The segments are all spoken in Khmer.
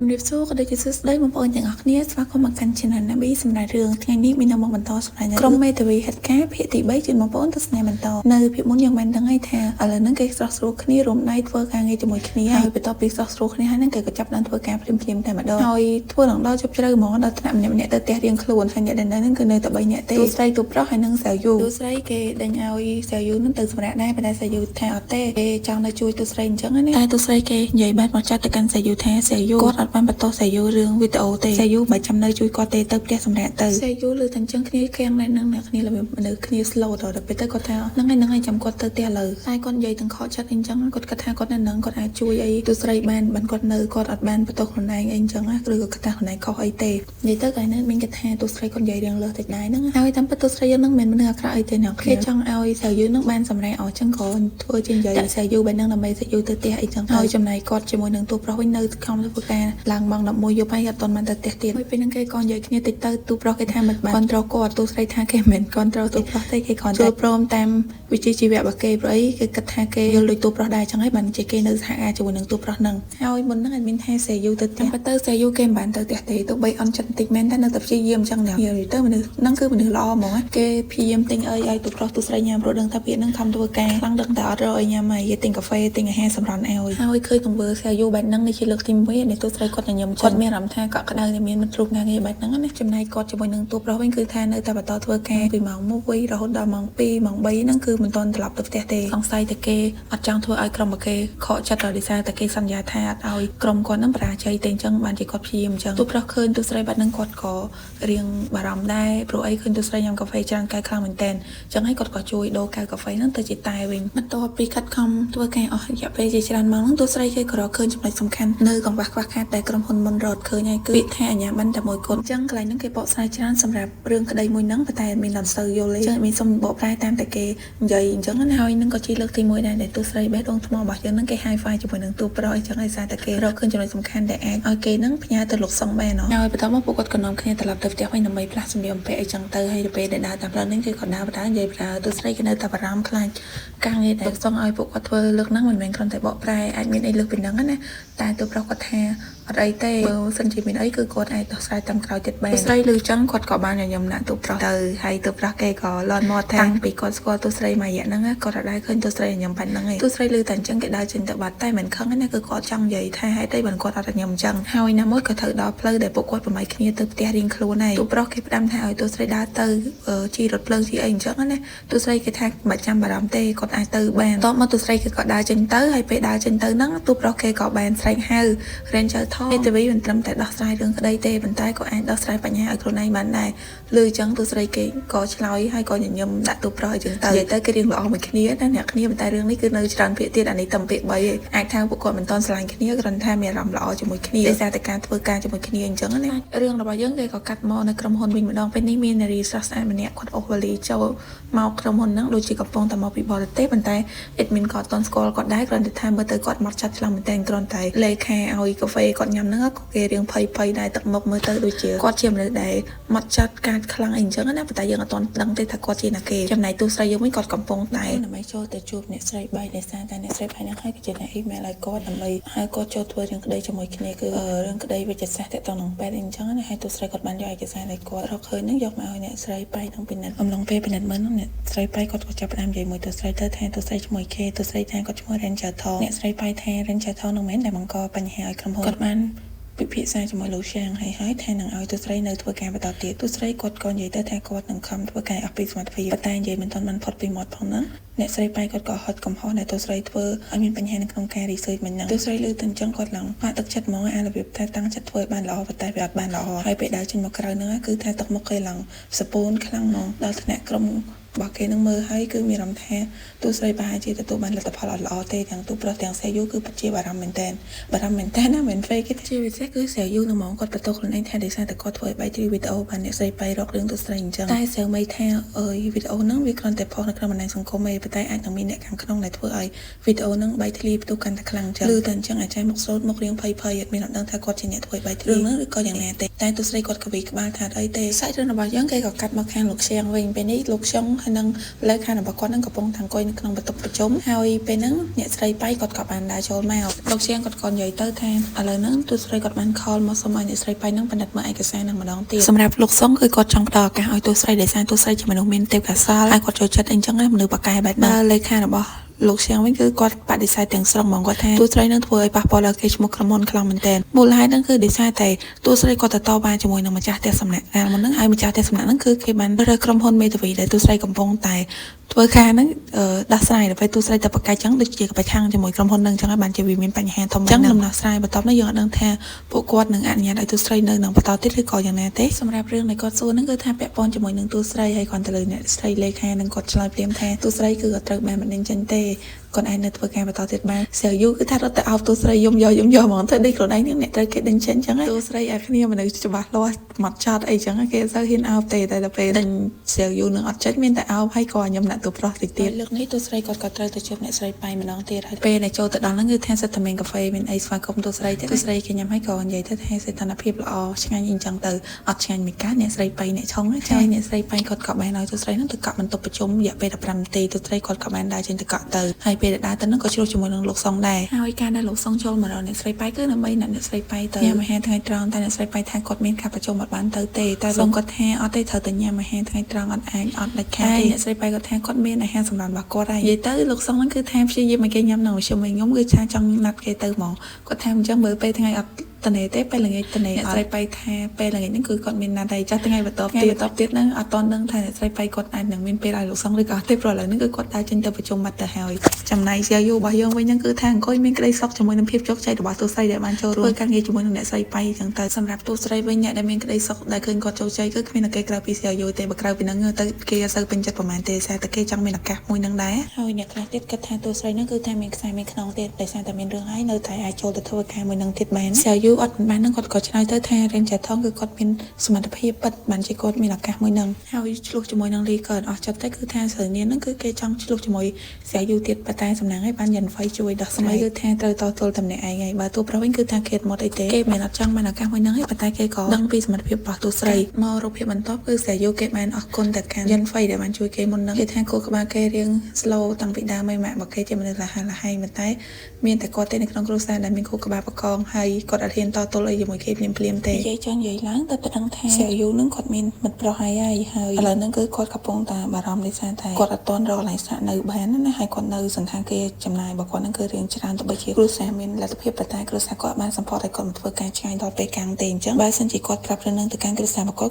ជំរាបសួរក៏ដូចជាសួស្តីបងប្អូនទាំងអស់គ្នាស្វាគមន៍មកកាន់ Channel ណាប៊ីសម្រាប់រឿងថ្ងៃនេះមាននៅមកបន្តសម្រាប់ក្រុមមេធាវីហេតុការណ៍ភាគទី3ជូនបងប្អូនទស្សនាបន្តនៅភាគមុនយើងបានដឹងហើយថាឥឡូវហ្នឹងគេស្រស់ស្រួលគ្នារួមដៃធ្វើការងារជាមួយគ្នាហើយបន្ទាប់ពីស្រស់ស្រួលគ្នាហើយហ្នឹងគេក៏ចាប់ផ្ដើមធ្វើការភ្លាមៗតែម្ដងហើយធ្វើឡើងដល់ជប់ជ្រៅហ្មងដល់ថ្នាក់ម្នាក់ៗទៅផ្ទះរៀងខ្លួនហើយអ្នកដែលនៅហ្នឹងគឺនៅតែ3នាក់ទេទូស្រីទូប្រុសហើយនឹងសាវយូទូស្រីគេដេញឲ្យសាវយូហ្នឹងទៅសម្រាប់ដែរប៉ុន្តែសាវយូថាអត់ទេគេចង់ទៅជួយទូស្រីអញ្ចឹងណាតែទូស្រីគេនិយាយបែបមកចាត់ទៅកាន់សាវយូថាសាវយូគាត់អត់បានបន្តសាវយូរឿងវីដេអូទេសាយូមិនចាំនៅជួយគាត់ទេទៅផ្ទះសម្រាប់ទៅសាយូលើតែអញ្ចឹងគ្នាខាំងនៅនឹងអ្នកគ្នាលើគ្នា slow ដល់ពេលទៅគាត់ថាហ្នឹងហើយចាំគាត់ទៅផ្ទះលើតែគាត់និយាយទាំងខកចិត្តអីចឹងគាត់គិតថាគាត់នៅនឹងគាត់អាចជួយអីទូស្រីបានគាត់នៅគាត់អត់បានបន្ទោសខ្លួនឯងអីចឹងណាឬក៏គាត់ថាខ្លួនឯងខុសអីទេនិយាយទៅកាលនេះមានគិតថាទូស្រីគាត់និយាយរឿងលើសតិចដែរហ្នឹងហើយតាមពិតទូស្រីយើងហ្នឹងមិនមែនមនុស្សអាក្រក់អីទេអ្នកគេចង់ឲ្យសាយូហ្នឹងបានសម្រេចអស់ចឹងក៏ធ្វើជានិយាយសាយូបែបហ្នឹងដើម្បីសាយូទៅផ្ទះអីចឹងហើយចំណាយគាត់ជាមួយនឹងទូប្រុសវិញនៅខំធ្វើការឡើងម៉ោង11យប់ហើយអត់ទាន់បានទៅផ្ទះទៀតហើយពេលហ្នឹងគេក៏និយាយគ្នាតិចទៅទូប្រុសគេថាមិនបានគ្រប់គ្រងគាត់ទូស្រីថាគេមិនគ្រប់គ្រងទូប្រុសទេគេគ្រាន់តែព្រមតាមវិជ្ជាជីវៈរបស់គេព្រោះអីគេគិតថាគេយល់ដូចទូប្រុសដែរចឹងហើយបានជាគេនៅសហការជាមួយនឹងទូប្រុសហ្នឹងហើយមុនហ្នឹងអត់មានថាសេយូទៅផ្ទះទៅសេយូគេមិនបានទៅផ្ទះទេទោះបីអន់ចិត្តបន្តិចមែនតែនៅតែព្យាយាមចឹងណានិយាយទៅមនុស្សហ្នឹងគឺមនុស្សល្អហ្មងគេព្យាយាមទិញអីឲ្យទូប្រុសទូស្រីញ៉ាំព្រោះដឹងថាពាក្យហ្នឹងខំធ្វើការខ្លាំងដឹងតែអត់រកអីញ៉ាំហើយគេទិញកាហ្វេទិញអាហារសម្រន់ឲ្យហើយឃើញទង្វើសេយូបែបហ្នឹងនេះជាលើកទី1ដែលទូស្រីគាត់ញញឹមគាត់មានអារម្មណ៍ថាកក់ក្ដៅតែមានមិត្តរូបការងារបែបហ្នឹងណាចំណែកគាត់ជាមួយនឹងទូប្រុសវិញគឺថានៅតែបន្តធ្វើការពីម៉ោង1រហូតដល់ម៉ោង2ម៉ោង3ហ្នឹងគឺមិនទាន់ត្រឡប់ទៅផ្ទះទេសង្ស័យតែគេអត់ចង់ធ្វើឲ្យក្រុមរបស់គេខកចិត្តដោយសារតែគេសន្យាថាអត់ឲ្យក្រុមគាត់ហ្នឹងបរាជ័យទេអញ្ចឹងបានជាគាត់ព្យាយាមអញ្ចឹងទូប្រុសឃើញទូស្រីបែបហ្នឹងគាត់ក៏រៀងបារម្ភដែរព្រោះអីឃើញទូស្រីញ៉ាំកាហ្វេច្រើនកែខ្លាំងមែនតើអញ្ចឹងហើយគាត់ក៏ជួយដូរកែវកាហ្វេហ្នឹងទៅជាតែវិញបន្ទាប់ពីខិតខំធ្វើការអស់រយៈពេលជាច្រើនម៉ោងហ្នឹងទូស្រីគេក៏រកឃើញចំណុចសំខាន់នៅកង្វះខ្វះខាតតែក្រុមហ៊ុនមុនរត់ឃើញហើយគឺពាក្យថាអាញាប័ណ្ណតែមួយគត់អញ្ចឹងកន្លែងហ្នឹងគេបកស្រាយច្រើនសម្រាប់រឿងក្តីមួយហ្នឹងប៉ុន្តែមានអត់សូវយល់ទេអញ្ចឹងមានសុំបកប្រែតាមតែគេនិយាយអញ្ចឹងណាហើយនឹងក៏ជាលើកទី1ដែរដែលទូស្រីបេះដូងថ្មរបស់យើងហ្នឹងគេ high five ជាមួយនឹងទូប្រុសអញ្ចឹងឲ្យសារតែគេរកឃើញចំណុចសំខាន់ដែលអាចឲ្យគេហ្នឹងផ្ញើទៅលោកសុងបានហើយបន្ទាប់មកពួកគាត់ក៏នាំគ្នាត្រឡប់ទៅផ្ទះវិញដើម្បីផ្លាស់សម្លៀកបំពាក់អីចឹងទៅហើយទៅពេលដែលដើរតាមផ្លូវហ្នឹងគេក៏ដើរនិយាយទូស្រីគេនៅតែបារម្ភខ្លាចការងារដែលសុងឲ្យពួកគាត់ធ្វើលើកហ្នឹងមិនមែនគ្រាន់តែបកប្រែអាចមានអីលើសពីហ្នឹងណាតែទូប្រុសគាត់ថាអត់អីទេបើសិនជាមានអីគឺគាត់អាចដោះស្រាយតាមក្រោយទៀតបានទូស្រីឮចឹងគាត់ក៏បានញញឹមណាស់ទូប្រុសទៅហើយទូប្រុសគេក៏លន់មាត់ថាពីគាត់ស្គាល់ទូស្រីមួយរយៈហ្នឹងគាត់អត់ដែរឃើញទូស្រីញញឹមបាញ់ហ្នឹងឯងទូស្រីឮតែអញ្ចឹងគេដើរចេញទៅបាត់តែមិនខឹងណាគឺគាត់ចង់និយាយថាហេតុអីបើគាត់អត់ញញឹមអញ្ចឹងហើយណាមួយក៏ត្រូវដល់ផ្លូវដែលពួកគាត់ប្រម៉ៃគ្នាទៅផ្ទះរៀងខ្លួនហើយទូប្រុសគេផ្ដាំថាឲ្យទូស្រីដើរទៅជីរថភ្លើងជីអីអញ្ចឹងណាទូស្រីគេថាមិនចាំបារម្ភទេគាត់អាចទៅបានតោះមកទូស្រីគេក៏ដើរចេញទៅហើយពេលដើរចេញទៅហ្នឹងទូប្រុសគេក៏បានស្រែកហៅ Ranger ថោទេវីមិនត្រឹមតែដោះស្រាយរឿងក្តីទេប៉ុន្តែក៏អាចដោះស្រាយបញ្ហាឲ្យខ្លួនឯងបានដែរលើអញ្ចឹងទូស្រីគេក៏ឆ្លើយហើយក៏ញញឹមដាក់ទូប្រុសអញ្ចឹងទៅនិយាយទៅគេរៀងល្អមួយគ្នាណាអ្នកគ្នាប៉ុន្តែរឿងនេះគឺនៅច្រើនពាក្យទៀតអានេះតែពាក្យ3ឯងអាចថាពួកគាត់មិនតន់ស្រឡាញ់គ្នាគ្រាន់តែមានអារម្មណ៍ល្អជាមួយគ្នាដោយសារតែការធ្វើការជាមួយគ្នាអញ្ចឹងណារឿងរបស់យើងគេក៏កាត់មកនៅក្រុមហ៊ុនវិញម្ដងពេលនេះមាននារីស្រស់ស្អាតម្នាក់គាត់អូសវ៉ាលីចូលមកក្រុមហ៊ុនហ្នឹងដូចជាកំពុងតែមកពីបរទេសប៉ុន្តែ admin ក៏អត់តន់ស្គាល់គាត់ដែរគ្រាន់តែថាមើលទៅគាត់មកចាត់ខ្លាំងមែនតើគ្រាន់តែលេខាឲ្យកាហ្វេគាត់ញ៉ាំហ្នឹងក៏គេរៀងភ័យដែរទឹកមុខមើលទៅដូចជាគាត់ជាមនុស្សដែលមកចាត់ការខ្លាំងអីអញ្ចឹងណាប៉ុន្តែយើងអត់តន់ដឹងទេថាគាត់ជាណាគេចំណែកទូស្រីយើងវិញគាត់កំពុងតែដើម្បីចូលទៅជួបអ្នកស្រីបាយដែលសារតែអ្នកស្រីបាយហ្នឹងហើយគឺជាអ្នក email ឲ្យគាត់ដើម្បីឲ្យគាត់ចូលធ្វើរឿងក្តីជាមួយគ្នាគឺរឿងក្តីវិទ្យាសាស្ត្រតទៅនឹងពេទ្យអីអញ្ចឹងណាហើយទូស្រីគាត់បានយកឯកសារដែលគាត់រកឃើញហ្នឹងយកមកឲ្យអ្នកស្រីបាយនឹងពិនិត្យអំឡុងពេលពិនិត្យមើលហ្នឹងអ្នកស្រីបាយគាត់ក៏ចាប់ផ្ដើមនិយាយមួយទូស្រីទៅថាទូស្រីឈ្មោះគេទូស្រីថាគាត់ឈ្មោះ Ranger ថោអ្នកស្រីបាយថា Ranger ថោនឹងមែនដែលបង្កបញ្ហាឲ្យក្រុមហ៊ុនគាត់បានពិភាក្សាជាមួយលោកជាងហើយថានឹងឲ្យទូស្រីនៅធ្វើការបន្តទៀតទូស្រីគាត់ក៏និយាយទៅថាគាត់នឹងខំធ្វើការអស់ពីសមត្ថភាពប៉ុន្តែនិយាយមិនទាន់បានផុតពីមាត់ផងហ្នឹងអ្នកស្រីប៉ៃគាត់ក៏ហត់កំហុសដែលទូស្រីធ្វើឲ្យមានបញ្ហានៅក្នុងការ research មិញហ្នឹងទូស្រីលើទៅអញ្ចឹងគាត់ឡើងបាក់ទឹកចិត្តហ្មងអារបៀបថាតាំងចិត្តធ្វើបានល្អប៉ុន្តែវាអត់បានល្អហើយពេលដើរចេញមកក្រៅហ្នឹងគឺថាទឹកមុខគេឡើងសពូនខ្លាំងហ្មងដល់ថ្នាក់ក្រុមរបស់គេនឹងមើលហើយគឺមានអារម្មណ៍ថាទូស្រីប្រហែលជាទទួលបានលទ្ធផលអត់ល្អទេទាំងទូប្រុសទាំងសេយូគឺពិតជាបារម្ភមែនតើបារម្ភមែនតើណាមិន fake ទេជាពិសេសគឺសេយូនឹងហ្មងគាត់បន្ទោសខ្លួនឯងថាដោយសារតែគាត់ធ្វើឲ្យបែកធ្លាយវីដេអូបានអ្នកស្រីប៉ៃរករឿងទូស្រីអញ្ចឹងតែសេវមីថាវីដេអូហ្នឹងវាគ្រាន់តែផុសនៅក្នុងបណ្ដាញសង្គមឯងប៉ុន្តែអាចនឹងមានអ្នកខាងក្នុងដែលធ្វើឲ្យវីដេអូហ្នឹងបែកធ្លាយផ្ទុះកាន់តែខ្លាំងអញ្ចឹងឬតែអញ្ចឹងអាចចែកមកស្រោតមករៀងភ័យអត់មានអត់ដឹងថាគាត់ជាអ្នកធ្វើឲ្យបែកធ្លាយរឿងហ្នឹងឬក៏យ៉ាងណាទេតែទូស្រីគាត់ក៏វិក្បាលថាអីទេសាច់រឿងរបស់យើងគេក៏កាត់មកខាងលោកខ្ជាងវិញពេលនេះលោកខ្យងហ ហើយនឹងលើខាងរបស់គាត់នឹងកំពុងអង្គុយនៅក្នុងបន្ទប់ប្រជុំហើយពេលហ្នឹងអ្នកស្រីប៉ៃគាត់ក៏បានដើរចូលមកលោកជាងគាត់ក៏និយាយទៅថាឥឡូវហ្នឹងទូស្រីគាត់បានខលមកសុំឲ្យអ្នកស្រីប៉ៃហ្នឹងពិនិត្យមើលឯកសារនឹងម្ដងទៀតសម្រាប់លោកសុងគឺគាត់ចង់ផ្ដល់ឱកាសឲ្យទូស្រីដែលទូស្រីជាមនុស្សមានទេពកោសល្យហើយគាត់ចូលចិត្តអីចឹងមនុស្សបកកែបែបហ្នឹងលើខាងរបស់លោកជាងវិញគឺគាត់បដិសេធទាំងស្រុងហ្មងគាត់ថាទូស្រីនឹងធ្វើឲ្យប៉ះពាល់ដល់កេរ្តិ៍ឈ្មោះក្រុមហ៊ុនខ្លាំងមែនទែនមូលហេតុហ្នឹងគឺដោយសារតែទូស្រីគាត់ទៅតបបានជាមួយនឹងម្ចាស់ផ្ទះសំណាក់កាលមុនហ្នឹងហើយម្ចាស់ផ្ទះសំណាក់ហ្នឹងគឺគេបានរើសក្រុមហ៊ុនមេធាវីដែលទូស្រីកំពុងតែធ្វើការហ្នឹងដោះស្រាយដល់ពេលទូស្រីទៅប្រកែកចឹងដូចជាប្រឆាំងជាមួយក្រុមហ៊ុនហ្នឹងចឹងហើយបានជាវាមានបញ្ហាធំចឹងដំណោះស្រាយបន្ទាប់នេះយើងអត់ដឹងថាពួកគាត់នឹងអនុញ្ញាតឲ្យទូស្រីនៅនឹងបន្តទៀតឬក៏យ៉ាងណាទេសម្រាប់រឿងនៃគាត់សួរហ្នឹងគឺថាពាក់ព័ន្ធជាមួយនឹងទូស្រីហើយគាត់ទៅលើអ្នកស្រីលេខានឹងគាត់ឆ្លើយព្រាមថាទូស្រីគឺគាត់ត្រូវបានបណ្ដឹងចេញទេគាត់អាចនៅធ្វើការបន្តទៀតបានសើយូគឺថារត់ទៅអោបទូស្រីយំយកហ្មងទៅដូចខ្លួនឯងនឹងអ្នកត្រូវគេដេញចេញចឹងទូស្រីឲ្យគ្នាមនុស្សច្បាស់លាស់មកចត់អីចឹងគេអត់សូវហ៊ានអោបទេតែដល់ពេលដេញសើយូនឹងអត់ចេញមានតែអោបហើយក៏ញ៉ាំដាក់ទូប្រុសតិចទៀតលើកនេះទូស្រីគាត់ក៏ត្រូវទៅជួបអ្នកស្រីប៉ៃម្ដងទៀតហើយពេលដែលចូលទៅដល់ហ្នឹងគឺថាសិតតែមានកាហ្វេមានអីស្វាគមន៍ទូស្រីទូស្រីគេញ៉ាំហើយក៏និយាយទៅថាសីតុណ្ហភាពល្អឆ្ងាញ់អីចឹងទៅអត់ឆ្ងាញ់មិនកើតអ្នកស្រីប៉ៃអ្នកឆុងចាអ្នកស្រីប៉ៃគាត់ក៏បានឲ្យទូស្រីហ្នឹងទៅកក់បន្ទប់ប្រជុំរយៈពេល15នាទីទូស្រីគាត់ក៏បានដើរចេញទៅកក់ទៅហើយពេលដែលដើរទៅហ្នឹងក៏ជ្រុះជាមួយនឹងលោកសុងដែរហើយការដែលលោកសុងចូលមករកអ្នកស្រីប៉ៃគឺដើម្បីអ្នកស្រីប៉ៃទៅញ៉ាំអាហារថ្ងៃត្រង់តែអ្នកស្រីប៉ៃថាគាត់មានការប្រជុំអត់បានទៅទេតែលោកគាត់ថាអត់ទេត្រូវតែញ៉ាំអាហារថ្ងៃត្រង់អត់អាចអត់ដាច់ខាតទេអ្នកស្រីប៉ៃគាត់ថាគាត់មានអាហារសម្រាប់របស់គាត់ហើយនិយាយទៅលោកសុងហ្នឹងគឺថាព្យាយាមឲ្យគេញ៉ាំនៅមជ្ឈមវិញខ្ញុំគឺចង់ណាត់គេទៅហ្មងគាត់ថាអញ្ចឹងមើលពេលថ្ងៃអត់តនេទេពេលល្ងាចតនេអ្នកស្រីប៉ៃថាពេលល្ងាចហ្នឹងគឺគាត់មានណាត់ហើយចាស់ថ្ងៃបន្ទាប់ទៀតហ្នឹងអត់តន់ដឹងថាអ្នកស្រីប៉ៃគាត់អាចនឹងមានពេលឲ្យលោកសុងឬក៏អត់ទេព្រោះឥឡូវហ្នឹងគឺគាត់ដើរចេញទៅប្រជុំបាត់ទៅហើយចំណែកជាយូរបស់យើងវិញហ្នឹងគឺថាអង្គុយមានក្តីសុខជាមួយនឹងភាពជោគជ័យរបស់ទូស្រីដែលបានចូលរួមការងារជាមួយនឹងអ្នកស្រីប៉ៃអញ្ចឹងទៅសម្រាប់ទូស្រីវិញអ្នកដែលមានក្តីសុខដែលឃើញគាត់ជោគជ័យគឺគ្មានគេក្រៅពីជាយូទេបើក្រៅពីហ្នឹងទៅគេអត់សូវពេញចិត្តប្រហែលទេតែគេចង់មានឱកាសមួយហ្នឹងដែរហើយអ្នកខ្លះទៀតគិតថាទូស្រីហ្នឹងគឺថាមានខ្សែមានខ្នងទៀតដោយសារតែមានរឿងហើយនៅតែអាចចូលទៅធ្វើការមួយហ្នឹងទៀតបានជាយូអត់បានហ្នឹងគាត់ក៏ឆ្លើយទៅថារៀនចែកថងគឺគាត់មានសមត្ថភាពពិតបានជាគាត់មានឱកាសមួយហ្នឹងហើយឆ្លោះជាមួយនឹងលីក៏អស់ចិត្តទៅគឺថាស្រីនាងហ្នឹងគឺគេចង់ឆ្លោះជាមួយជាយូទៀតប៉ុន្តែសំណាងឲ្យបានយិនវៃជួយដោះស្រាយគឺថាត្រូវតទល់តំណែងឯងហើយបើទូប្រុសវិញគឺថាគេមកអីទេគេមិនអត់ចង់បានឱកាសមួយហ្នឹងទេប៉ុន្តែគេក៏ដឹងពីសមត្ថភាពរបស់ទូស្រីមករូបភាពបន្ទាប់គឺជាយូគេបានអរគុណទៅកាន់យិនវៃដែលបានជួយគេមុនហ្នឹងគេថាគោលក្បាលគេរៀង slow តាំងពីដើមមកម៉ាក់របស់គេជាមនុស្សលះហែប៉ុន្តែមានតែគាត់ទេនៅក្នុងគ្រួសារដែលមានគោលក្បាលប្រកងហើយគាត់អត់ហ៊ានតទល់អីជាមួយគេភ្លាមទេនិយាយចង់និយាយឡើងទៅដឹងថាជាយូនឹងគាត់មានមិត្តប្រុសហើយឥឡូវហ្នឹងគឺគាត់កំពុងតែបារម្ភដោយសារតែគាត់អត់ទាន់រកកន្លែងស្នាក់នៅបានណាហើយគាត់នៅសន្តាគារចំណាយរបស់គាត់ហ្នឹងគឺរៀងច្រើនទៅបីជាគ្រួសារមានលទ្ធភាពប៉ុន្តែគ្រួសារគាត់បានសង្កត់ឲ្យគាត់មកធ្វើការឆ្ងាយដល់ពេលកាំងទេអញ្ចឹងបើសិនជាគាត់ប្រាប់រឿងហ្នឹងទៅកាន់គ្រួសាររបស់គ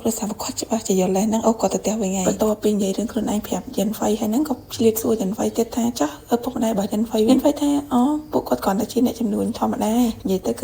ាត់ច្បាស់ជាយល់ដែរហ្នឹងអូគាត់ទៅផ្ទះវិញហើយបន្ទាប់ពីនិយាយរឿងខ្លួនឯងប្រាប់យិនវៃហើយហ្នឹងក៏ឆ្លៀតសួរយិនវៃទៀតថាចាស់ឪពុកម្ដាយរបស់យិនវៃថាអូពួកគាត់គ្រាន់តែជាអ្នកចំនួនធម្មតានិយាយទៅគឺ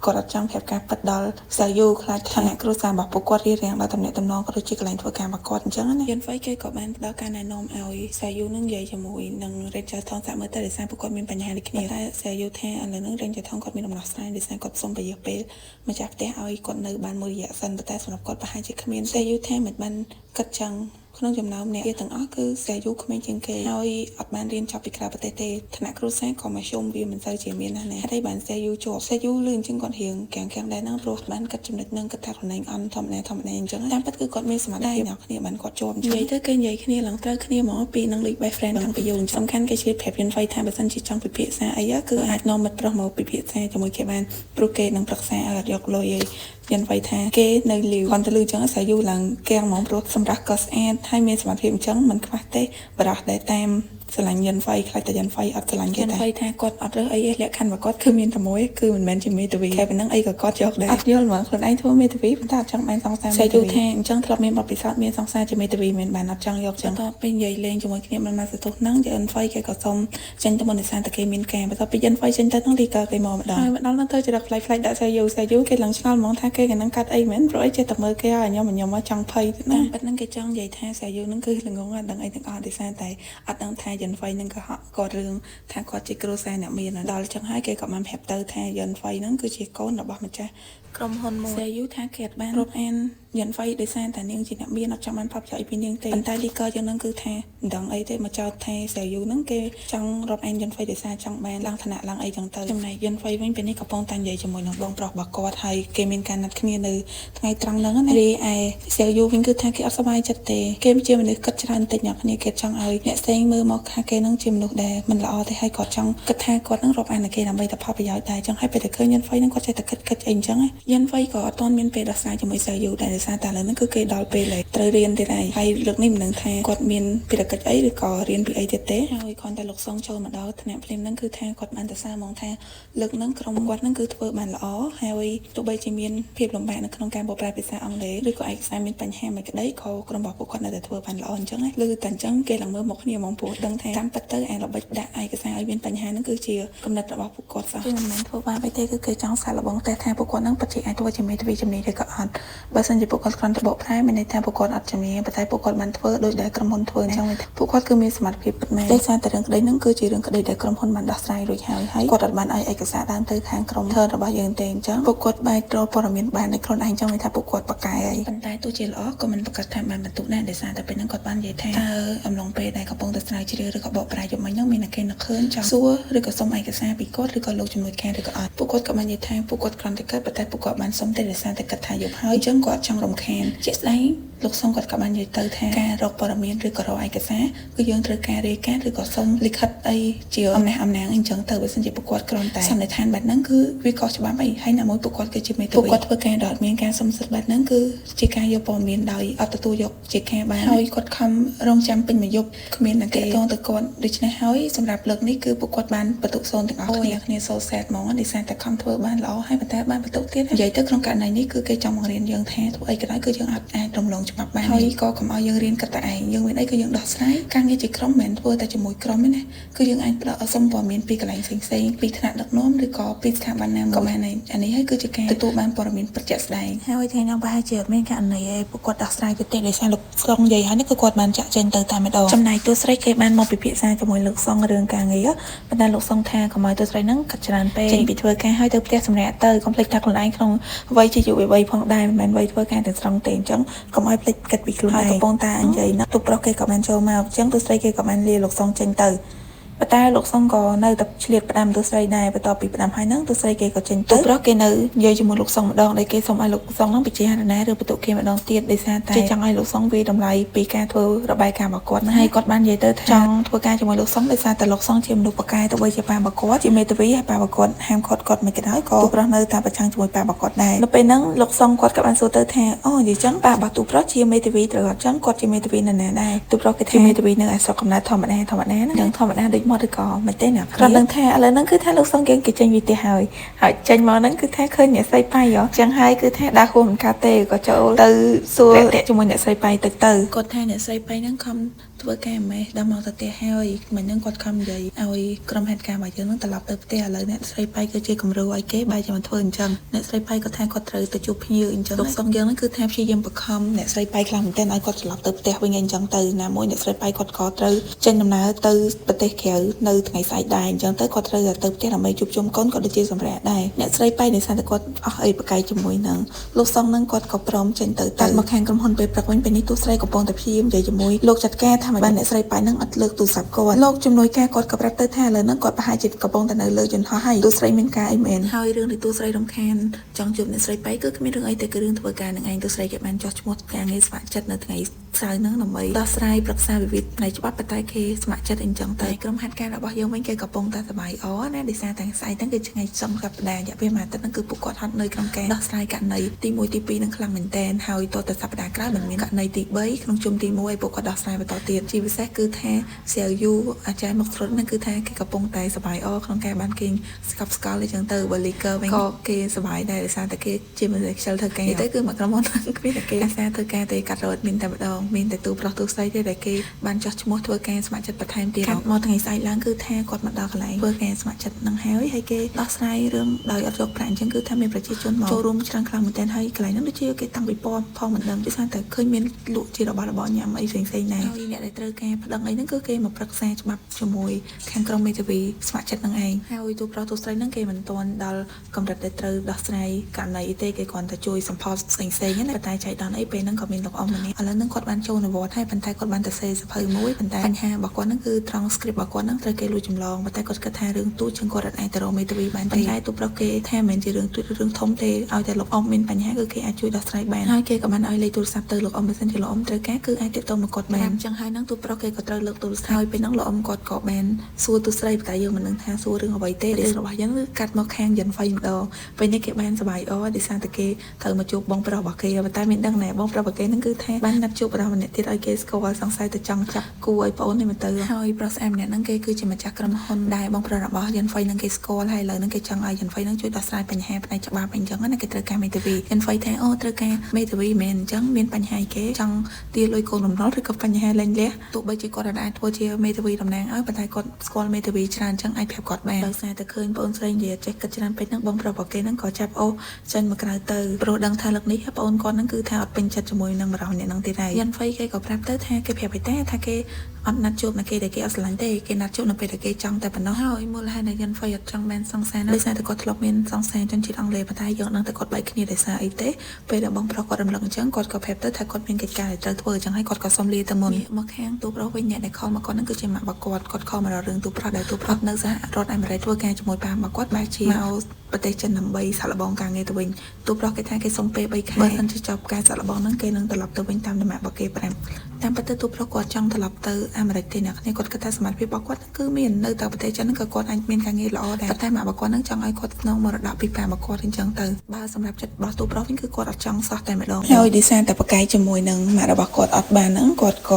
គាត់អត់ចង់ប្រាប់ការពិតដល់សាយូខ្លាចថាអ្នកគ្រួសាររបស់ពួកគាត់រៀបរៀងដល់តំណែងតំណងក៏ដូចជាកន្លែងធ្វើការរបស់គាត់អញ្ចឹងណាយិនវៃគេក៏បានផ្ដល់ការណែនាំឲ្យសាយូនឹងនិយាយជាមួយនឹងរេនចៅថងសាក់មើលទៅដោយសារពួកគាត់មានបញ្ហាដូចគ្នាតែសាយូថាឥឡូវហ្នឹងរេនចៅថងគាត់មានដំណោះស្រាយដោយសារគាត់សុំពយៈពេលម្ចាស់ផ្ទះឲ្យគាត់នៅបានមួយរយៈសិនប៉ុន្តែសម្រាប់គាត់ប្រហែលជាគ្មានសាយូថាមិនបានគិតចឹងក្នុងចំណោមអ្នកទាំងអស់គឺសាយូក្មេងជាងគេហើយអត់បានរៀនចប់ពីក្រៅប្រទេសទេឋានៈគ្រួសារក៏មកជុំវាមិនសូវជាមានណាហើយបានសាយូជាប់សាយូលឿនជាងគាត់រៀងកាំងដែរហ្នឹងព្រោះបានគិតចំណុចហ្នឹងគិតថាខ្លួនឯងអន់ធម្មតាអញ្ចឹងតាមពិតគឺគាត់មានសមត្ថភាពអ្នកគ្នាបានគាត់ជាប់និយាយទៅគេនិយាយគ្នាឡើងត្រូវគ្នាហ្មងពីនឹងលេខ best friend ខាងពីយូរសំខាន់គេឆ្លៀតប្រាប់យិនវៃថាបើសិនជាចង់ពិភាក្សាអីគឺអាចនាំមិត្តប្រុសមកពិភាក្សាជាមួយគេបានព្រោះគេនឹងប្រឹក្សាឲ្យអត់យកលុយអីយិនវៃថាគេនៅលីវគាត់ទៅលឺអញ្ចឹងសាយូឡើងកាំងហ្មងព្រោះសម្រាប់ក៏ស្អាតហើយមានសមត្ថភាពអញ្ចឹងមិនខ្វះទេបរោះដែលតាមស្រឡាញ់យិនវៃខ្លាចតែយិនវៃអត់ស្រឡាញ់គេតែយិនវៃថាគាត់អត់រើសអីលក្ខខណ្ឌរបស់គាត់គឺមានតែមួយគឺមិនមែនជាមេធាវីតែប៉ុណ្ណឹងអីក៏គាត់យកដែរអត់យល់ហ្មងខ្លួនឯងធ្វើមេធាវីប៉ុន្តែអត់ចង់បានសង្សារមេធាវីថាអញ្ចឹងធ្លាប់មានបទពិសោធន៍មានសង្សារជាមេធាវីមិនបានអត់ចង់យកចឹងទៅពេលនិយាយលេងជាមួយគ្នាមិនមកសទុះហ្នឹងយិនវៃគេក៏សុំចេញទៅមុននិសានតែគេមានការបន្ទាប់ពីយិនវៃចេញទៅហ្នឹងលីកើគេមកម្ដងហើយម្ដងហ្នឹងទៅចរិតផ្លែកដាក់សាយូគេឡើងឆ្ងល់ហ្មងថាគេកណ្ដឹងកាត់អីមែនព្រោះអីចេះតែមើលគេឲ្យខ្ញុំមកចង់ភ័យទៅណាប៉ុណ្ណឹងគេចង់និយាយថាសាយូហ្នឹងគឺល្ងងអត់ដឹងអីទាំងអស់ដោយសារតែអត់ដឹងថាយិនវៃហ្នឹងក៏គាត់រឿងថាគាត់ជាគ្រូសាស្ត្រអ្នកមានដល់ចឹងហើយគេក៏បានប្រាប់ទៅថាយិនវៃហ្នឹងគឺជាកូនរបស់ម្ចាស់ក្រុមហ៊ុនមួយសាយូថាគេអត់បានរាប់អាន ยันไฟโดยสารแต่เนียงจีนเบียนออกจากมันพับใจปีเนียงเตะแต่ลีก็ยังนั่งคือแทดังไอเตมาเจ้าแทเสียอยู่นั่งเกจังรถแอนยันไฟโดยสารจังแบนลังถนัดลังไอจังเตยจำในยันไฟวิ่งเป็นนี่กระปองตันใหญ่จมูกหนังบองปลอกบักกอไทยเกมเป็นการนัดขึ้นในไงตรังนั่งนั่นรีไอเสียอยู่วิ่งคือแทเกอสบายจัดเตเกมเจียมันนึกกัดจันเตหยักเนี่ยเกจังไอเนี่ยเซ็งมือมอกฮาเกนั่งจิมนุกแดมันละอแต่ให้กอดจังกระแทกกอดนั่งรถแอนเกนำไปแต่ภาพไปยาวได้จังให้ไปแต่เคยยันไฟนั่งก็ใจแต่กัดเองจังยันไฟก็ตอนមានពេលដោះស្រាយជាមួយសើយូដែលសារតែឥឡូវហ្នឹងគឺគេដល់ពេលត្រូវរៀនទៀតហើយហើយលើកនេះមិនដឹងថាគាត់មានភារកិច្ចអីឬក៏រៀនពីអីទៀតទេហើយគ្រាន់តែលោកសងចូលមកដល់ថ្នាក់ភ្លាមហ្នឹងគឺថាគាត់បានទៅសារហ្មងថាលើកហ្នឹងក្រុមគាត់ហ្នឹងគឺធ្វើបានល្អហើយទោះបីជាមានភាពលំបាកនៅក្នុងការបកប្រែភាសាអង់គ្លេសឬក៏ឯកសារមានបញ្ហាមួយក្តីក៏ក្រុមរបស់ពួកគាត់នៅតែធ្វើបានល្អអញ្ចឹងណាឬតែអញ្ចឹងគេឡើងមើលមកគ្នាហ្មងព្រោះដឹងថាតាមពិតទៅឯល្បិចដាក់ឯកសារឲ្យមានបញ្ហាហ្នឹងគឺជាគំនិតរបស់ពួកគាត់សោះគឺមិនមែនធ្វើបានទេគឺគេចង់សាកល្បងតែថាពួកគាត់ហ្នឹងពិតជាអាចធ្វើជាមេធាវីជំនាញឬក៏អត់បើសិនជាពួកគាត់គ្រាន់តែបកប្រែមានន័យថាពួកគាត់អត់ជំនាញប៉ុន្តែពួកគាត់បានធ្វើដោយដែលក្រុមហ៊ុនធ្វើអញ្ចឹងពួកគាត់គឺមានសមត្ថភាពពិតមែនតែសារតែរឿងក្តីហ្នឹងគឺជារឿងក្តីដែលក្រុមហ៊ុនបានដោះស្រាយរួចហើយគាត់អត់បានឲ្យឯកសារដើមទៅខាងក្រុមធើរបស់យើងទេអញ្ចឹងពួកគាត់បែររកព័ត៌មានបានដោយខ្លួនឯងអញ្ចឹងមានថាពួកគាត់បកកែហើយប៉ុន្តែទោះជាល្អក៏មិនប្រកាសថាបានបន្ទុកដែរដោយសារតែពេលហ្នឹងគាត់បាននិយាយថាតើអំឡុងពេលដែលកំពុងតែស្រាវជ្រាវឬក៏បកប្រែយកមិញហ្នឹងមានគេនឹកឃើញចង់សួរឬក៏សុំឯកសារពីគាត់ឬក៏លោកជំនួយការឬក៏អត់ពួកគាត់ក៏បាននិយាយថាពួកគាត់គ្រាន់តែគិតប៉ុន្តែពួកគាត់បានសុំតែដោយសារតែគិតថាយកហើយអញ្ចឹងគាត់ចង់រំខានជាក់ស្ដែងលោកសុំគាត់ក៏បាននិយាយទៅថាការរកព័ត៌មានឬក៏រកឯកសារគឺយើងត្រូវការរាយការណ៍ឬក៏សុំលិខិតអីជាអំណះអំណាងអញ្ចឹងទៅបើសិនជាពួកគាត់គ្រាន់តែសន្និដ្ឋានបែបហ្នឹងគឺវាខុសច្បាប់អីហើយណាមួយពួកគាត់គឺជាមេធាវីពួកគាត់ធ្វើការដោយមានការសុំសិទ្ធិបែបហ្នឹងគឺជាការយកព័ត៌មានដោយអត់ទទួលយកជាការបានហើយគាត់ខំរងចាំពេញមួយយប់គ្មានអ្នកតងទៅគាត់ដូច្នេះហើយសម្រាប់លើកនេះគឺពួកគាត់បានបន្ទុកសូនទាំងអស់គ្នាសូសែតហ្មងដោយសារតែខំធ្វើបានល្អហើយប៉ុន្តែបានបន្ទុកទៀតនិយាយទៅក្នុងករណីនេះគឺគេចង់បង្រៀនយើងថាធ្វើអីក៏ដោយគឺយើងអាចរំលងច្បាប់បានហើយក៏កុំឲ្យយើងរៀនគិតតែឯងយើងមានអីក៏យើងដោះស្រាយការងារជាក្រុមមិនមែនធ្វើតែជាមួយក្រុមទេណាគឺយើងអាចផ្ដល់សុំព័ត៌មានពីកន្លែងផ្សេងៗពីថ្នាក់ដឹកនាំឬក៏ពីស្ថាប័នណាក៏បានដែរអានេះហើយគឺជាការទទួលបានព័ត៌មានប្រជាក់ស្ដែងហើយថ្ងៃនេះប្រហែលជាអត់មានករណីឯពួកគាត់ដោះស្រាយទៅទេដោយសារលោកស្រុងនិយាយហើយនេះគឺគាត់បានចាក់ចេញទៅតែម្ដងចំណែកតួស្រីគេបានមកពិភាក្សាជាមួយលោកសុងរឿងការងារប៉ុន្តែលោកសុងថាកុំឲ្យតួស្រីហ្នឹងកាត់ច្រើនពេកចេញពីធ្វើការហើយទៅផ្ទះសម្រាប់ទៅកុំភ្លេចថាខ្លួនឯងក្នុងវ័យជាយុវវ័យផងដែរមិនមែនវ័យធ្វើការទាំងស្រុងទេអញ្ចឹងកុំឲ្យភ្លេចគិតពីខ្លួនឯងកំពុងតែនិយាយណាទូប្រុសគេក៏បានចូលមកអញ្ចឹងទូស្រីគេក៏បានលាលោកសុងចេញទៅប៉ុន្តែលោកសុងក៏នៅតែឆ្លៀតផ្ដាំទូស្រីដែរបន្ទាប់ពីផ្ដាំហើយហ្នឹងទូស្រីគេក៏ចេញទៅទូប្រុសគេនៅនិយាយជាមួយលោកសុងម្ដងដែលគេសុំឲ្យលោកសុងហ្នឹងពិចារណាឬបន្ទុកគេម្ដងទៀតដោយសារតែចង់ឲ្យលោកសុងវាតម្លៃពីការធ្វើរបាយការណ៍របស់គាត់ហើយគាត់បាននិយាយទៅថាចង់ធ្វើការជាមួយលោកសុងដោយសារតែលោកសុងជាមនុស្សបកកែទៅបីជាប៉ារបស់គាត់ជាមេធាវីហើយប៉ារបស់គាត់ហាមគាត់មិនក៏ដោយក៏ទូប្រុសនៅតែប្រឆាំងជាមួយប៉ារបស់គាត់ដែរនៅពេលហ្នឹងលោកសុងគាត់ក៏បានសួរទៅថាអូនិយាយចឹងប៉ារបស់ទូប្រុសជាមេធាវីត្រូវអត់ចឹងគាត់ជាមេធាវីនៅណាដែរទូប្រុសគេថាមេធាវីនៅឯស្រុកកំណើតធម្មតាហ្នឹងធម្មតាដូចមកឬក៏មិនទេណាគាត់ដឹងថាឥឡូវហ្នឹងគឺថាលោកសុងគេចេញវិទេសហើយចេញមកហ្នឹងគឺថាឃើញអ្នកស្រីប៉ៃអញ្ចឹងហើយគឺថាដាក់ហួរមិនកាត់ទេក៏ចូលទៅសួរតាក់ជាមួយអ្នកស្រីប៉ៃទៅគាត់ថាអ្នកស្រីប៉ៃហ្នឹងខំធ្វើការម៉េះដល់មកទៅផ្ទះហើយមិញហ្នឹងគាត់ខំនិយាយឲ្យក្រុមហេតុការណ៍របស់យើងហ្នឹងត្រឡប់ទៅផ្ទះឥឡូវអ្នកស្រីប៉ៃគឺជាគំរូឲ្យគេបែរជាមកធ្វើអញ្ចឹងអ្នកស្រីប៉ៃគាត់ថាគាត់ត្រូវទៅជួបភ្ញៀវអញ្ចឹងលោកសុងយើងហ្នឹងគឺថាព្យាយាមបង្ខំអ្នកស្រីប៉ៃខ្លាំងមែនទែនឲ្យគាត់ត្រឡប់ទៅផ្ទះវិញអញ្ចឹងទៅណាមួយអ្នកស្រីប៉ៃគាត់ក៏ត្រូវចេញដំណើរទៅប្រទេសក្រៅនៅថ្ងៃស្អែកដែរអញ្ចឹងទៅគាត់ត្រូវទៅផ្ទះដើម្បីជួបជុំកូនក៏ដូចជាសម្រាប់ដែរអ្នកស្រីប៉ៃដោយសារតែគាត់អស់អីប្រកែកជាមួយនឹងលោកសុងហ្នឹងគាត់ក៏ព្រមចេញទៅមកខាងក្រុមហ៊ុនពេលព្រឹកវិញពេលនេះទូស្រីកំពុងតែព្យាយាមនិយាយជាមួយលោកចាត់ការថាមិនបានអ្នកស្រីប៉ៃហ្នឹងអត់លើកទូរស័ព្ទគាត់លោកជំនួយការគាត់ក៏ប្រាប់ទៅថាឥឡូវហ្នឹងគាត់ប្រហែលជាកំពុងតែនៅលើយន្តហោះហើយទូស្រីមានការអីមែនហើយរឿងដែលទូស្រីរំខានចង់ជួបអ្នកស្រីប៉ៃគឺគ្មានរឿងអីតែគឺរឿងធ្វើការនឹងឯងទូស្រីគេបានចោះឈ្មោះការងារស្ម័គ្រចិត្តនៅថ្ងៃសៅរ៍ហ្នឹងដើម្បីដោះស្រាយប្រឹក្សាវិវាទផ្នែកច្បាប់ប៉ុន្តែគេស្ម័គ្រចិត្តអីចឹងទៅក្រុមហាត់ការរបស់យើងវិញគេកំពុងតែសប្បាយអណាដោយសារតែស្អែកហ្នឹងគឺថ្ងៃសុក្រសប្តាហ៍រយៈពេលមួយអាទិត្យហ្នឹងគឺពួកគាត់ហត់នៅក្នុងការដោះស្រាយករណីទី1ទី2នឹងខ្លាំងមែនតើហើយតទៅសប្តាហ៍ក្រោយមិនមានករណីទី3ក្នុងជុំទី1ឲ្យពួកគាត់ដោះស្រាយបន្តទៀតជាពិសេសគឺថាសៀវយូអាចារ្យមកស្រុតហ្នឹងគឺថាគេកំពុងតែសប្បាយអក្នុងការបានគេស្កប់ស្កល់អីចឹងទៅបើលីកើវិញក៏គេសប្បាយដែរដោយសារតែគេជាមនុស្សខ្ជិលធ្វើការទៅគឺមកក្រុមហ៊ុនហ្នឹងគ្មានតែគេអាសាធ្វើការទេកាត់រត់មានតែម្ដង មានតែទូប្រុសទូស្រីទេដែលគេបានចោះឈ្មោះធ្វើការស្ម័គ្រចិត្តបន្ថែមទៀតមកថ្ងៃស្អែកឡើងគឺថាគាត់មកដល់កន្លែងធ្វើការស្ម័គ្រចិត្តនឹងហើយគេដោះស្រាយរឿងដោយអត់យកប្រាក់អញ្ចឹងគឺថាមានប្រជាជនមកចូលរួមច្រើនខ្លាំងមែនទែនហើយកន្លែងហ្នឹងដូចជាគេតាំងពីពណ៌ផងមិនដឹងដូចតែឃើញមានលក់ជារបស់ញ៉ាំអីផ្សេងៗដែរហើយអ្នកដែលត្រូវការប្តឹងអីហ្នឹងគឺគេមកប្រឹក្សាច្បាប់ជាមួយខាងក្រុមមេធាវីស្ម័គ្រចិត្តនឹងឯងហើយទូប្រុសទូស្រីហ្នឹងគេមិនទាន់ដល់កម្រិតដែលត្រូវដោះស្រាយករណីទេគេគ្រាន់តែជួយសម្ផស្សផ្សេងៗណាតែចៃដន្យអីពេលហ្នឹងក៏មានលោកអ៊ំម្នាក់ឥឡូវហ្នឹងគាត់បានចូលនិវត្តន៍ហើយប៉ុន្តែគាត់បានទៅសេសភៅមួយប៉ុន្តែបញ្ហារបស់គាត់ហ្នឹងគឺត្រង់ script របស់គាត់ហ្នឹងត្រូវគេលួចចម្លងប៉ុន្តែគាត់គិតថារឿងទូចជាងគាត់អាចទៅរកមេធាវីបានទេតែទូប្រុសគេថាមិនមែនជារឿងទូចរឿងធំទេឲ្យតែលោកអ៊ំមានបញ្ហាគឺគេអាចជួយដោះស្រាយបានហើយគេក៏បានឲ្យលេខទូរស័ព្ទទៅលោកអ៊ំបើសិនជាលោកអ៊ំត្រូវការគឺអាចទាក់ទងមកគាត់បានអញ្ចឹងហើយហ្នឹងទូប្រុសគេក៏ត្រូវលើកទូរស័ព្ទហើយពេលហ្នឹងលោកអ៊ំគាត់ក៏បានសួរទូស្រីតែយើងមិនដឹងថាសួររឿងអ្វីទេរឿងរបស់យើងគឺកាត់មកខាងយិនហ្វៃម្ដងពេលនេះគេបានសប្បាយដោយសារតែគេត្រូវមកជួបបងប្រុសរបស់គេប៉ុន្តែមានដឹងណែបងប្រុសរបស់គេហ្នឹងគឺថាបានណាត់ជួបរបស់ម្នាក់ទៀតឲ្យគេស្គាល់សង្ស័យទៅចង់ចាប់គូឲ្យប្អូននេះមកទៅហើយប្រុសស្អាតម្នាក់ហ្នឹងគេគឺជាម្ចាស់ក្រុមហ៊ុនដែរបងប្រុសរបស់យិនហ្វៃហ្នឹងគេស្គាល់ហើយឥឡូវហ្នឹងគេចង់ឲ្យយិនហ្វៃហ្នឹងជួយដោះស្រាយបញ្ហាផ្នែកច្បាប់អីចឹងណាគេត្រូវការមេធាវីយិនហ្វៃថាអូត្រូវការមេធាវីមែនអញ្ចឹងមានបញ្ហាអីគេចង់ទាលុយកូនបំណុលឬក៏បញ្ហាលែងលះទោះបីជាគាត់អាចធ្វើជាមេធាវីតំណាងឲ្យប៉ុន្តែគាត់ស្គាល់មេធាវីច្រើនអញ្ចឹងអាចប្រាប់គាត់បានដោយសារតែឃើញបងស្រីនិយាយចេះគិតច្រើនពេកហ្នឹងបងប្រុសរបស់គេហ្នឹងក៏ចាប់អូចេញមកក្រៅទៅព្រោះដឹងថាលើកនេះបងគាត់ហ្នឹងគឺថាអត់ពេញចិត្តជាមួយនឹងបរិសុទ្ធអ្នកហ្នឹងទៀតហើយយិនហ្វៃគេក៏ប្រាប់ទៅថាគេប្រាប់ឲ្យតែថាគេអត់ណាត់ជួបនៅគេដែលគេអត់ស្រឡាញ់ទេគេណាត់ជួបនៅពេលដែលគេចង់តែប៉ុណ្ណោះហើយមូលហេតុដែលយិនហ្វៃអត់ចង់បានសង្សារដោយសារតែគាត់ធ្លាប់មានសង្សារជនជាតិអង់គ្លេសប៉ុន្តែយើងដឹងតែគាត់បែកគ្នាដោយសារអីទេពេលដែលបងប្រុសគាត់រំលឹកអញ្ចឹងគាត់ក៏ប្រាប់ទៅថាគាត់មានកិច្ចការដែលត្រូវធ្វើអញ្ចឹងហើយគាត់ក៏សុំលាទៅមុនមកខាងទូប្រុសវិញអ្នកដែលខលមកគាត់ហ្នឹងគឺជាម៉ាក់របស់គាត់ខលមករករឿងទូប្រុសដែលទូប្រុសនៅសហរដ្ឋអាមេរិកធ្វើការជាមួយប៉ារបស់គាត់បែរជាមកប្រទេសចិនដើម្បីសាក់លបងការងារទៅវិញទូប្រុសគេថាគេសុំពេល3ខែបើសិនជាចប់ការសាក់លបងហ្នឹងគេនឹងត្រឡប់ទៅវិញតាមដំណាក់របស់គេ5តាមពិតទៅទូប្រុសគាត់ចង់ត្រឡប់ទៅអាមេរិកទេអ្នកគ្នាគាត់គិតថាសមត្ថភាពរបស់គាត់គឺមាននៅតែប្រទេសចិនហ្នឹងក៏គាត់អាចមានការងារល្អដែរប៉ុន្តែម៉ាក់របស់គាត់ហ្នឹងចង់ឲ្យគាត់ស្នងមរតកពីប៉ារបស់គាត់អញ្ចឹងទៅបើសម្រាប់ចិត្តរបស់ទូប្រុសវិញគឺគាត់អត់ចង់សោះតែម្ដងហើយឌីសានតែប្រកែកជាមួយនឹងម៉ាក់របស់គាត់អត់បានហ្នឹងគាត់ក៏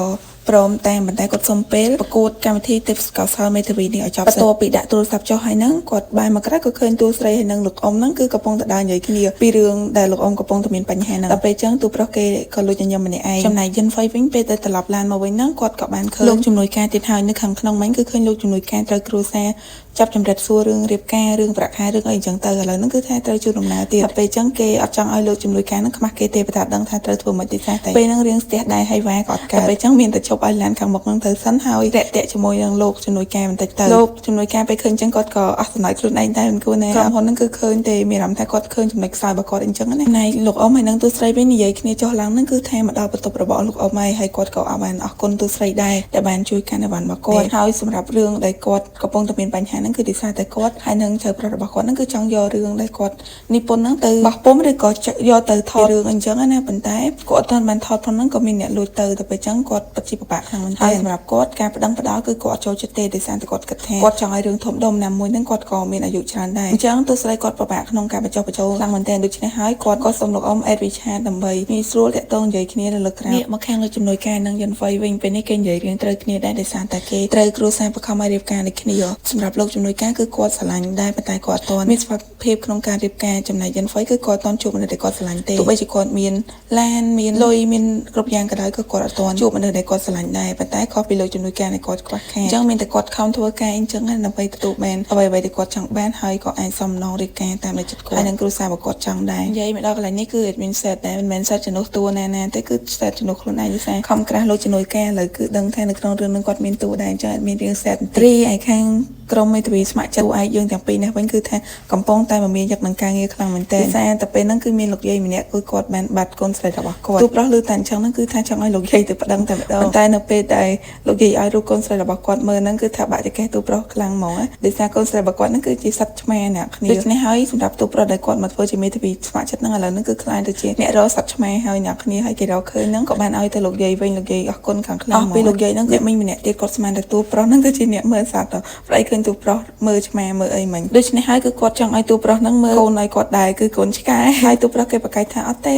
ព្រមតែប៉ុន្តែគាត់សុំពេលប្រកួតកម្មវិធី Tips កោសលមេធាវីនេះឲ្យចប់បន្ទាប់ពីដាក់ទូរស័ព្ទចុះហើយហ្នឹងគាត់បានមកក្រៅក៏ឃើញទូស្រីហើយនឹងលោកអ៊ំហ្នឹងគឺកំពុងតែដើរនិយាយគ្នាពីរឿងដែលលោកអ៊ំកំពុងតែមានបញ្ហាហ្នឹងដល់ពេលអញ្ចឹងទូប្រុសគេក៏លួចញញឹមម្នាក់ឯងចំណែកយិនហ្វៃវិញពេលទៅត្រឡប់ឡានមកវិញហ្នឹងគាត់ក៏បានឃើញលោកជំនួយការទៀតហើយនៅខាងក្នុងមិញគឺឃើញលោកជំនួយការត្រូវគ្រួសារចាប់ចម្រិតសួររឿងរៀបការរឿងប្រាក់ខែរឿងអីអញ្ចឹងទៅឥឡូវហ្នឹងគឺថាត្រូវជួលដំណើរទៀតដល់ពេលអញ្ចឹងគេអត់ចង់ឲ្យលោកជំនួយការហ្នឹងខ្មាស់គេទេតែដឹងថាត្រូវធ្វើមិនទេតែពេលហ្នឹងរៀងស្ទះដែរហើយវ៉ាក៏អត់កើតដល់ពេលអញ្ចឹងមានតែជប់ឲ្យឡានខាងមុខហ្នឹងទៅសិនហើយតាក់ជាមួយនឹងលោកជំនួយការបន្តិចទៅលោកជំនួយការពេលឃើញអញ្ចឹងគាត់ក៏អស់សំណើចខ្លួនឯងដែរមិនគួរណាក្រុមហ៊ុនហ្នឹងគឺឃើញទេមានអារម្មណ៍ថាគាត់ឃើញចំណុចខ្សោយរបស់គាត់អញ្ចឹងណាណៃលោកអ៊ំហើយនឹងទូស្រីវិញនិយាយគ្នាចុះឡើងហ្នឹងគឺថាមកដល់បន្ទប់របស់លោកអ៊ំហើយគាត់ក៏បានអរគុណទូស្រីដែរដែលបានជួយកាន់អីវ៉ាន់របស់គាត់ហើយសម្រាប់រឿងដែលគាត់កំពុងតែមានបញ្ហាហ្នឹងគឺដោយសារតែគាត់ហើយនឹងចៅប្រុសរបស់គាត់ហ្នឹងគឺចង់យករឿងដែលគាត់និពន្ធហ្នឹងទៅបោះពុម្ពឬក៏យកទៅថតរឿងអញ្ចឹងណាប៉ុន្តែគាត់អត់ទាន់បានថតផងហ្នឹងក៏មានអ្នកលួចទៅពេលអញ្ចឹងគាត់ពិតជាពិបាកខ្លាំងមែនទែនសម្រាប់គាត់ការប្តឹងផ្ដាល់គឺគាត់ចូលចិត្តទេដោយសារតែគាត់គិតថាគាត់ចង់ឲ្យរឿងធំដុំណាមួយហ្នឹងគាត់ក៏មានអាយុច្រើនដែរអញ្ចឹងទោះស្រីគាត់ពិបាកក្នុងការបញ្ចុះបញ្ចូលខ្លាំងមែនទែនដូច្នេះហើយគាត់ក៏សូមលោកអ៊ំអេតវិឆាដើម្បីងាយស្រួលតាក់ទងនិយាយគ្នានៅលើក្រៅមកខាងលោកជំនួយការនឹងយិនហ្វៃវិញពេលនេះគេនិយាយរឿងត្រូវគ្នាដែរដោយសារតែគេត្រូវគ្រួសារបង្ខំឲ្យរៀបការនេះគ្នាសម្រាប់លោកជំនួយការគឺគាត់ស្រឡាញ់ដែរប៉ុន្តែគាត់អត់ទាន់មានសមត្ថភាពក្នុងការរៀបការចំណែកយិនហ្វៃគឺគាត់អត់ទាន់ជួបមនុស្សដែលគាត់ស្រឡាញ់ទេទោះបីជាគាត់មានឡានមានលុយមានគ្រប់យ៉ាងក៏ដោយក៏គាត់អត់ទាន់ជួបមនុស្សដែលគាត់ស្រឡាញ់ដែរប៉ុន្តែខុសពីលោកជំនួយការដែលគាត់ខ្វះខាតអញ្ចឹងមានតែគាត់ខំធ្វើការអញ្ចឹងដើម្បីទទួលបានអ្វីៗដែលគាត់ចង់បានហើយក៏អាចសំណងរៀបការតាមនៅចិត្តគាត់ហើយនឹងគ្រួសាររបស់គាត់ចង់ដែរនិយាយមកដល់កន្លែងនេះគឺ admin set ដែរមិនមែន set ជំនួសតួណាទេគឺ set ជំនួសខ្លួនឯងដូចខំក្រាស់លោកជំនួយការឥឡូវគឺដឹងថានៅក្នុងរឿងនឹងគាត់មានតួដែរអញ្ចឹង admin រៀង set ត្រីឯខាងក្រុមមេធាវីស្ម័គ្រចិត្តឯកយើងទាំងពីរនេះវិញគឺថាកំពុងតែមមាញឹកនឹងការងារខ្លាំងមែនទែនតែតែពេលហ្នឹងគឺមានលោកយាយម្នាក់គឺគាត់បានបាត់កូនស្រីរបស់គាត់ទូប្រុសឮតែអញ្ចឹងហ្នឹងគឺថាចង់ឲ្យលោកយាយទៅប្តឹងតែម្ដងប៉ុន្តែនៅពេលដែលលោកយាយឲ្យរូបកូនស្រីរបស់គាត់មើលហ្នឹងគឺថាបាក់ចកេះទូប្រុសខ្លាំងហ្មងដោយសារកូនស្រីរបស់គាត់ហ្នឹងគឺជាសត្វឆ្មាអ្នកគ្នាដូច្នេះហើយសម្រាប់ទូប្រុសដែលគាត់មកធ្វើជាមេធាវីស្ម័គ្រចិត្តហ្នឹងឥឡូវហ្នឹងគឺខ្លាចទៅជាអ្នករកសត្វឆ្មាហើយអ្នកគ្នាហើយគេរកឃើញហ្នឹងក៏បានឲ្យទៅលោកយាយវិញលោកយាយអរគុណខាងខ្លាំងមកពីលោកយាយហ្នឹងគឺមីងម្នាក់ទៀតគាត់ស្មានតែទូប្រុសហ្នឹងគឺជាអ្នកមើលសត្វប្រៃឃើញ ញទូប្រុសមើលឆ្មាមើលអីមិញដូច្នេះហើយគឺគាត់ចង់ឲ្យទូប្រុសហ្នឹងមើលកូនឲ្យគាត់ដែរគឺកូនឆ្កែហើយទូប្រុសគេប្រកែកថាអត់ទ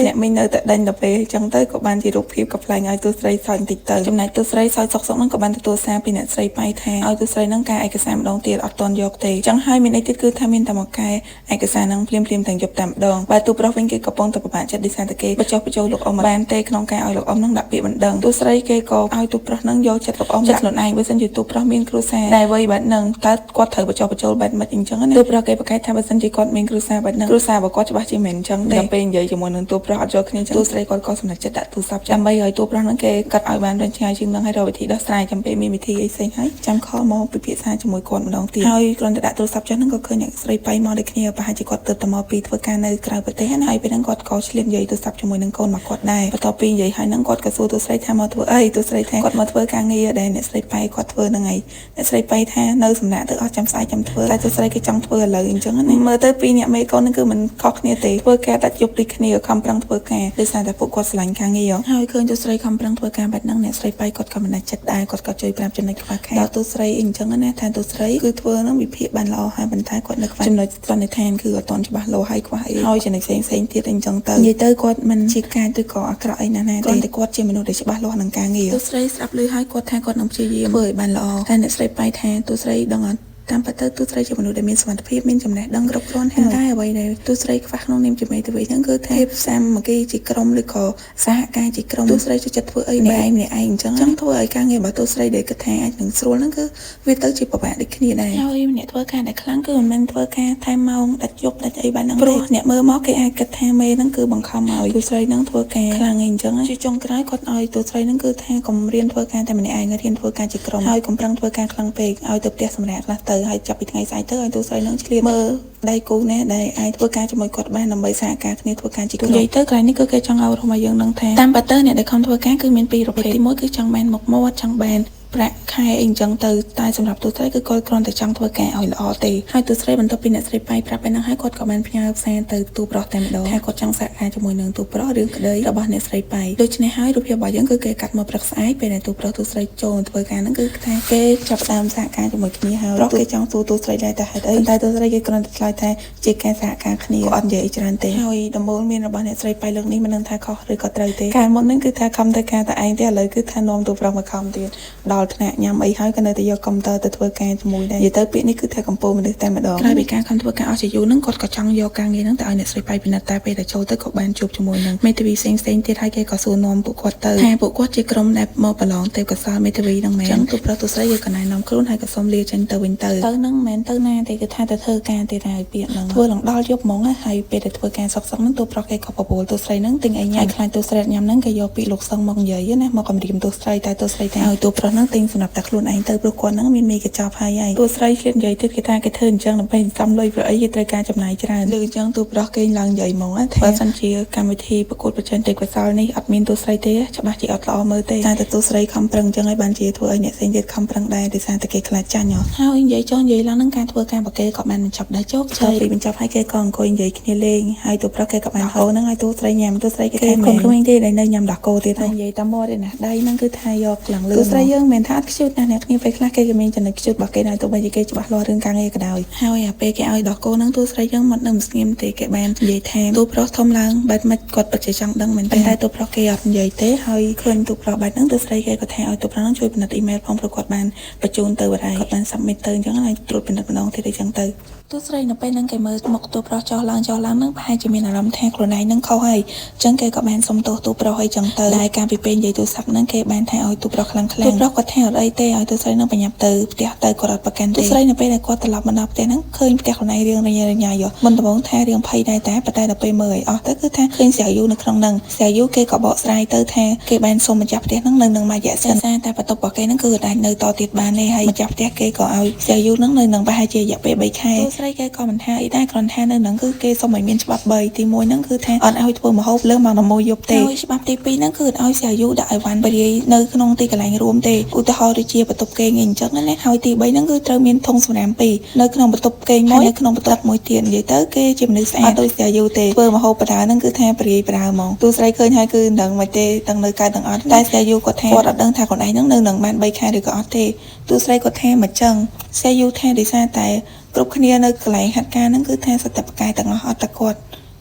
េអ្នកមីងនៅតែដេញទៅពេលអញ្ចឹងទៅក៏បានជារូបភាពកំប្លែងឲ្យទូស្រីសើចបន្តិចទៅចំណែកទូស្រីសើចសុកហ្នឹងក៏បានទទួលសារពីអ្នកស្រីប៉ៃថាឲ្យទូស្រីហ្នឹងកែឯកសារម្ដងទៀតអត់ទាន់យកទេអញ្ចឹងហើយមានអីទៀតគឺថាមានតែមកកែឯកសារហ្នឹងភ្លាមទាំងយកតែម្ដងបើទូប្រុសវិញគេកំពុងតែពិបាកចិត្តដោយសារតែគេបញ្ចុះបញ្ចូលលោកអ៊ំបានទេក្នុងការឲ្យលោកអ៊ំហ្នឹងដាក់ពាក្យបណ្ដឹងទូស្រីគេក៏ឲ្យទូប្រុសហ្នឹងយកចិត្តលោកអ៊ំចិត្តខ្លួនឯងបើមិនជាទូប្រុសមានគ្រួសារតែវ័យបែបហ្នឹងតើគាត់ត្រូវបញ្ចុះបញ្ចូលបែបមិនអញ្ចឹងណាទូប្រុសគេប្រកែកថាបើមិនជាគាត់មានគ្រួសារបែបហ្នឹងគ្រួសាររបស់គាត់ច្បាស់ជាមិនអញ្ចឹងទេដល់ពេលនិយាយជាមួយនឹងទូប្រុសអត់យកគ្នាទូស្រីគាត់ក៏សម្រេចចិត្តដាក់ទូរស័ព្ទដើម្បីឲ្យទូប្រុសហ្នឹងគេកាត់ឲ្យបានវិញឆ្ងាយជាងនឹងឲ្យរកវិធីដោះស្រាយចាំពេលមានវិធីអីផ្សេងហើយចាំខលមកពិភាក្សាជាមួយគាត់ម្ដងទៀតហើយគ្រាន់តែដាក់ទូរស័ព្ទចុះហ្នឹងក៏ឃើញអ្នកស្រីប៉ៃមកដូចគ្នាប្រហែលជាគាត់ទៅមកពីធ្វើការនៅក្រៅប្រទេសណាហើយពេលហ្នឹងគាត់ក៏ឆ្លៀតនិយាយទូរស័ព្ទជាមួយនឹងកូនរបស់គាត់ដែរបន្ទាប់ពីនិយាយហើយហ្នឹងគាត់ក៏សួរទូស្រីថាមកធ្វើអីទូស្រីថាគាត់មកធ្វើការងារដែលអ្នកស្រីប៉ៃគាត់ធ្វើហ្នឹងហើយអ្នកស្រីប៉ៃថានៅសំណាក់ទៅអស់ចាំស្អែកចាំធ្វើតែទូស្រីគេចង់ធ្វើឥឡូវអញ្ចឹងណាមើលទៅពីអ្នកមេកូនហ្នឹងគឺមិនខុសគ្នាទេធ្វើការដាច់យប់ដូចគ្នាខំប្រឹងធ្វើការដោយសារតែពួកគាត់ស្រឡាញ់ការងារហើយឃើញទូស្រីខំប្រឹងធ្វើការបែបហ្នឹងអ្នកស្រីប៉ៃគាត់ក៏មិនដាច់ចិត្តដែរគាត់ក៏ជួយប្រាប់ចំណុចខ្វះខាតដល់ទូស្រីអញ្ចឹងណាថាទូស្រីគឺធ្វើហ្នឹងវិភាគបានល្អហើយប៉ុន្តែគាត់នៅខ្វះចំណុចសន្និដ្ឋានគឺអត់ទាន់ច្បាស់លាស់ហើយខ្វះអីហើយចំណុចផ្សេងទៀតអញ្ចឹងទៅនិយាយទៅគាត់មិនជាការឬក៏អាក្រក់អីណាទេតែគាត់ជាមនុស្សដែលច្បាស់លាស់នឹងការងារទូស្រីស្ដាប់ឮហើយគាត់ថាគាត់នឹងព្យាយាមធ្វើឲ្យបានល្អតែអ្នកស្រីប៉ៃថាទូស្រីដឹងអត់តាមពិតទៅទូស្រីជាមនុស្សដែលមានសមត្ថភាពមានចំណេះដឹងគ្រប់គ្រាន់ហើយតែអ្វីដែលទូស្រីខ្វះក្នុងនាមជាមេធាវីហ្នឹងគឺថាភាពសាមគ្គីជាក្រុមឬក៏សហការជាក្រុមទូស្រីចូលចិត្តធ្វើអីម្នាក់ឯងអញ្ចឹងធ្វើឲ្យការងាររបស់ទូស្រីដែលគិតថាអាចនឹងស្រួលហ្នឹងគឺវាទៅជាពិបាកដូចគ្នាដែរហើយអ្នកធ្វើការដែលខ្លាំងគឺមិនមែនធ្វើការថែមម៉ោងដាច់យប់ដាច់អីបានហ្នឹងព្រោះអ្នកមើលមកគេអាចគិតថាមេហ្នឹងគឺបង្ខំឲ្យទូស្រីហ្នឹងធ្វើការខ្លាំងអីអញ្ចឹងជាចុងក្រោយគាត់ឲ្យទូស្រីហ្នឹងគឺថាកុំរៀនធ្វើការតែម្នាក់ឯងរៀនធ្វើការជាក្រុមហើយកុំប្រឹងធ្វើការខ្លាំងពេកឲ្យទៅផ្ទះសម្រាប់ខ្លះទៅហើយចាប់ពីថ្ងៃស្អែកទៅឲ្យទូស្រីនឹងឆ្លៀតមើលដៃគូណាដែលអាចធ្វើការជាមួយគាត់បានដើម្បីសហការគ្នាធ្វើការជាក្រុមនិយាយទៅកន្លែងនេះគឺគេចង់ឲ្យរស់មកយើងនឹងថាតាមពិតទៅអ្នកដែលខំធ្វើការគឺមានពីរប្រភេទទី1គឺចង់បានមុខមាត់ចង់បានប្រាក់ខែអីអញ្ចឹងទៅតែសម្រាប់ទូស្រីគឺគាត់គ្រាន់តែចង់ធ្វើការឲ្យល្អទេហើយទូស្រីបន្ទាប់ពីអ្នកស្រីប៉ៃប្រាប់ពេលហ្នឹងហើយគាត់ក៏បានផ្ញើសារទៅទូប្រុសតែម្ដងថាគាត់ចង់សហការជាមួយនឹងទូប្រុសរឿងក្តីរបស់អ្នកស្រីប៉ៃដូច្នេះហើយរូបភាពរបស់យើងគឺគេកាត់មកព្រឹកស្អែកពេលដែលទូប្រុសទូស្រីចូលធ្វើការហ្នឹងគឺថាគេចាប់ផ្ដើមសហការជាមួយគ្នាហើយប្រុសគេចង់សួរទូស្រីដែរតែហេតុអីតែទូស្រីគេគ្រាន់តែឆ្លើយថាជាការសហការគ្នាគាត់អត់និយាយច្រើនទេហើយដំបូងមានរបស់អ្នកស្រីប៉ៃលើកនេះមិនដឹងថាខុសឬក៏ត្រូវទេកាលមុនហ្នឹងគឺថាខំទៅការតែឯងទេឥឡូវគឺថានាំទូប្រុសមកខំទៀតដល់ថ្នាក់ញ៉ាំអីហើយក៏នៅតែយកកុំព្យូទ័រទៅធ្វើការជាមួយដែរនិយាយទៅពាក្យនេះគឺថាកំពុងមនុស្សតែម្ដងក្រោយពីការខំធ្វើការអស់ជាយូរហ្នឹងគាត់ក៏ចង់យកការងារហ្នឹងទៅឲ្យអ្នកស្រីប៉ៃពិនិត្យតែពេលដែលចូលទៅក៏បានជួបជាមួយនឹងមេធាវីផ្សេងទៀតហើយគេក៏សួរនាំពួកគាត់ទៅថាពួកគាត់ជាក្រុមដែលមកប្រឡងទេពកោសល្យមេធាវីហ្នឹងមែនអញ្ចឹងទូប្រុសទូស្រីក៏ណែនាំខ្លួនហើយក៏សុំលាចេញទៅវិញទៅហ្នឹងមិនមែនទៅណាទេគឺថាទៅធ្វើការទៀតហើយពាក្យហ្នឹងធ្វើឡើងដល់យប់ហ្មងហើយពេលដែលធ្វើការសុកហ្នឹងទូប្រុសគេក៏បបួលទូស្រីហ្នឹងទិញអីញ៉ាំខ្លាចទូស្រីញ៉ាំហ្នឹងគេយកពីលោកសឹងមកនិយាយណាមកគំរាមទូស្រីតែទូស្រីថាឲ្យទូប្រុសហ្នឹងទិញសម្រាប់តែខ្លួនឯងទៅព្រោះគាត់ហ្នឹងមានមេកញ្ចប់ហើយទូស្រីឆ្លៀតនិយាយទៀតគេថាគេធ្វើអញ្ចឹងដើម្បីសំលុយព្រោះអីគេត្រូវការចំណាយច្រើនលើអញ្ចឹងទូប្រុសគេឡើងនិយាយមកថាបើសិនជាកម្មវិធីប្រកួតប្រជែងទេពកោសល្យនេះអត់មានទូស្រីទេច្បាស់ជាអត់ល្អមើលទេតែទូស្រីខំប្រឹងអញ្ចឹងហើយបានជាធ្វើឲ្យអ្នកផ្សេងទៀតខំប្រឹងដែរដោយសារតែគេខ្លាចចាញ់ហើយនិយាយចុះនិយាយឡើងនឹងការធ្វើការប្រកេក៏បានបញ្ចប់ដែរជោគជ័យពីបញ្ចប់ហើយគេក៏អង្គុយនិយាយគ្នាលេងហើយទូប្រុសគេក៏បានហៅហ្នឹងហើយទូស្រីញ៉ាំទូស្រីគេថាកូនក្មេងទេដែលនៅញ៉ាំដោះគោទៀតហើយនិយាយតាមមាត់ទេណាដៃហ្នឹងគឺថាយកឡើងលើទូស្រីយើងមិនថាអត់ខ្ជិលណាស់អ្នកគ្នាពេលខ្លះគេមានចំណុចខ្ជិលរបស់គេដែរទោះបីជាគេច្បាស់លាស់រឿងការងារក៏ដោយហើយអាពេលគេឲ្យដោះគោហ្នឹងទូស្រីយើងមិនដឹងស្ងៀមទេគេបាននិយាយថាទូប្រុសធំឡើងបែបមិនគាត់ពិតជាចង់ដឹងមែនទេតែទូប្រុសគេអត់និយាយទេហើយឃើញទូប្រុសបែបហ្នឹងទូស្រីគេក៏ថាឲ្យទូប្រុសហ្នឹងជួយពិនិត្យអ៊ីមែលផងព្រោះគាត់បានបញ្ជូនទៅបរិយាគាត់បាន submit ទៅអញ្ចឹងហើយត្រួតពិនិត្យម្ដងទៀតអញ្ចឹងទៅទូស្រីនៅពេលហ្នឹងគេមើលមុខទូប្រុសចោះឡើងហ្នឹងប្រហែលជាមានអារម្មណ៍ថាខ្លួនឯងហ្នឹងខុសហើយអញ្ចឹងគេក៏បានសុំទោសទូប្រុសអីចឹងទៅតែការពីពេលនិយាយទូរស័ព្ទហ្នឹងគេបានថាឲ្យទូប្រុសខ្លាំងទូប្រុសគាត់ថាអត់អីទេឲ្យទូស្រីហ្នឹងបញ្ញាប់ទៅផ្ទះទៅគាត់អត់ប្រកាន់ទេទូស្រីនៅពេលដែលគាត់ត្រឡប់មកដល់ផ្ទះហ្នឹងឃើញផ្ទះខ្លួនឯងរៀងរញ៉ាយមិនដំបងថារៀងភ័យដែរតែប៉ុន្តែដល់ពេលមើលឲ្យអស់ទៅគឺថាឃើញស្រាយូនៅក្នុងហ្នឹងស្រាយូគេក៏បកស្រាយទៅថាគេបានសុំម្ចាស់ផ្ទះហ្នឹងនៅនឹងមួយរយៈសិនតែបន្ទប់របស់គេហ្នឹងគឺអាចនៅតទៀតបានទេហើយម្ចាស់ផ្ទះគេក៏ឲ្យស្រាយូហ្នឹងនៅនឹងប្រហែលជារយៈពេល3ខែទូស្រីគេក៏មិនថាអីដែរគ្រាន់ថានៅហ្នឹងគឺគេសុំឲ្យមានច្បាប់3ទី1ហ្នឹងគឺថាអត់ឲ្យធ្វើម្ហូបលើម៉ោង11យប់ទេហើយច្បាប់ទី2ហ្នឹងគឺឲ្យស្រាយូដាក់ឲ្យវ៉ាន់បរិយាយនៅក្នុងទីកន្លែងរួមទេឧ ឧទាហរណ៍ដូចជាបន្ទប់គេងអីអញ្ចឹងណាហើយទី3ហ្នឹងគឺត្រូវមានធុងសំរាម2នៅក្នុងបន្ទប់គេងមួយនៅក្នុងបន្ទប់មួយទៀតនិយាយទៅគេជាមនុស្សស្អាតដូចស្រីយូទេធ្វើមហូបបដាហ្នឹងគឺថាព្រាយបដាហ្មងទូស្រីឃើញហើយគឺមិនដឹងមិនទេទាំងនៅកើតទាំងអត់តែស្រីយូគាត់ថាគាត់អត់ដឹងថាខ្លួនឯងហ្នឹងនៅនឹងបាន3ខែឬក៏អត់ទេទូស្រីគាត់ថាមិនចឹងស្រីយូថាដោយសារតែគ្រប់គ្នានៅកន្លែងហាត់ការហ្នឹងគឺថាសត្វបកាយទាំងអស់អត់តែគាត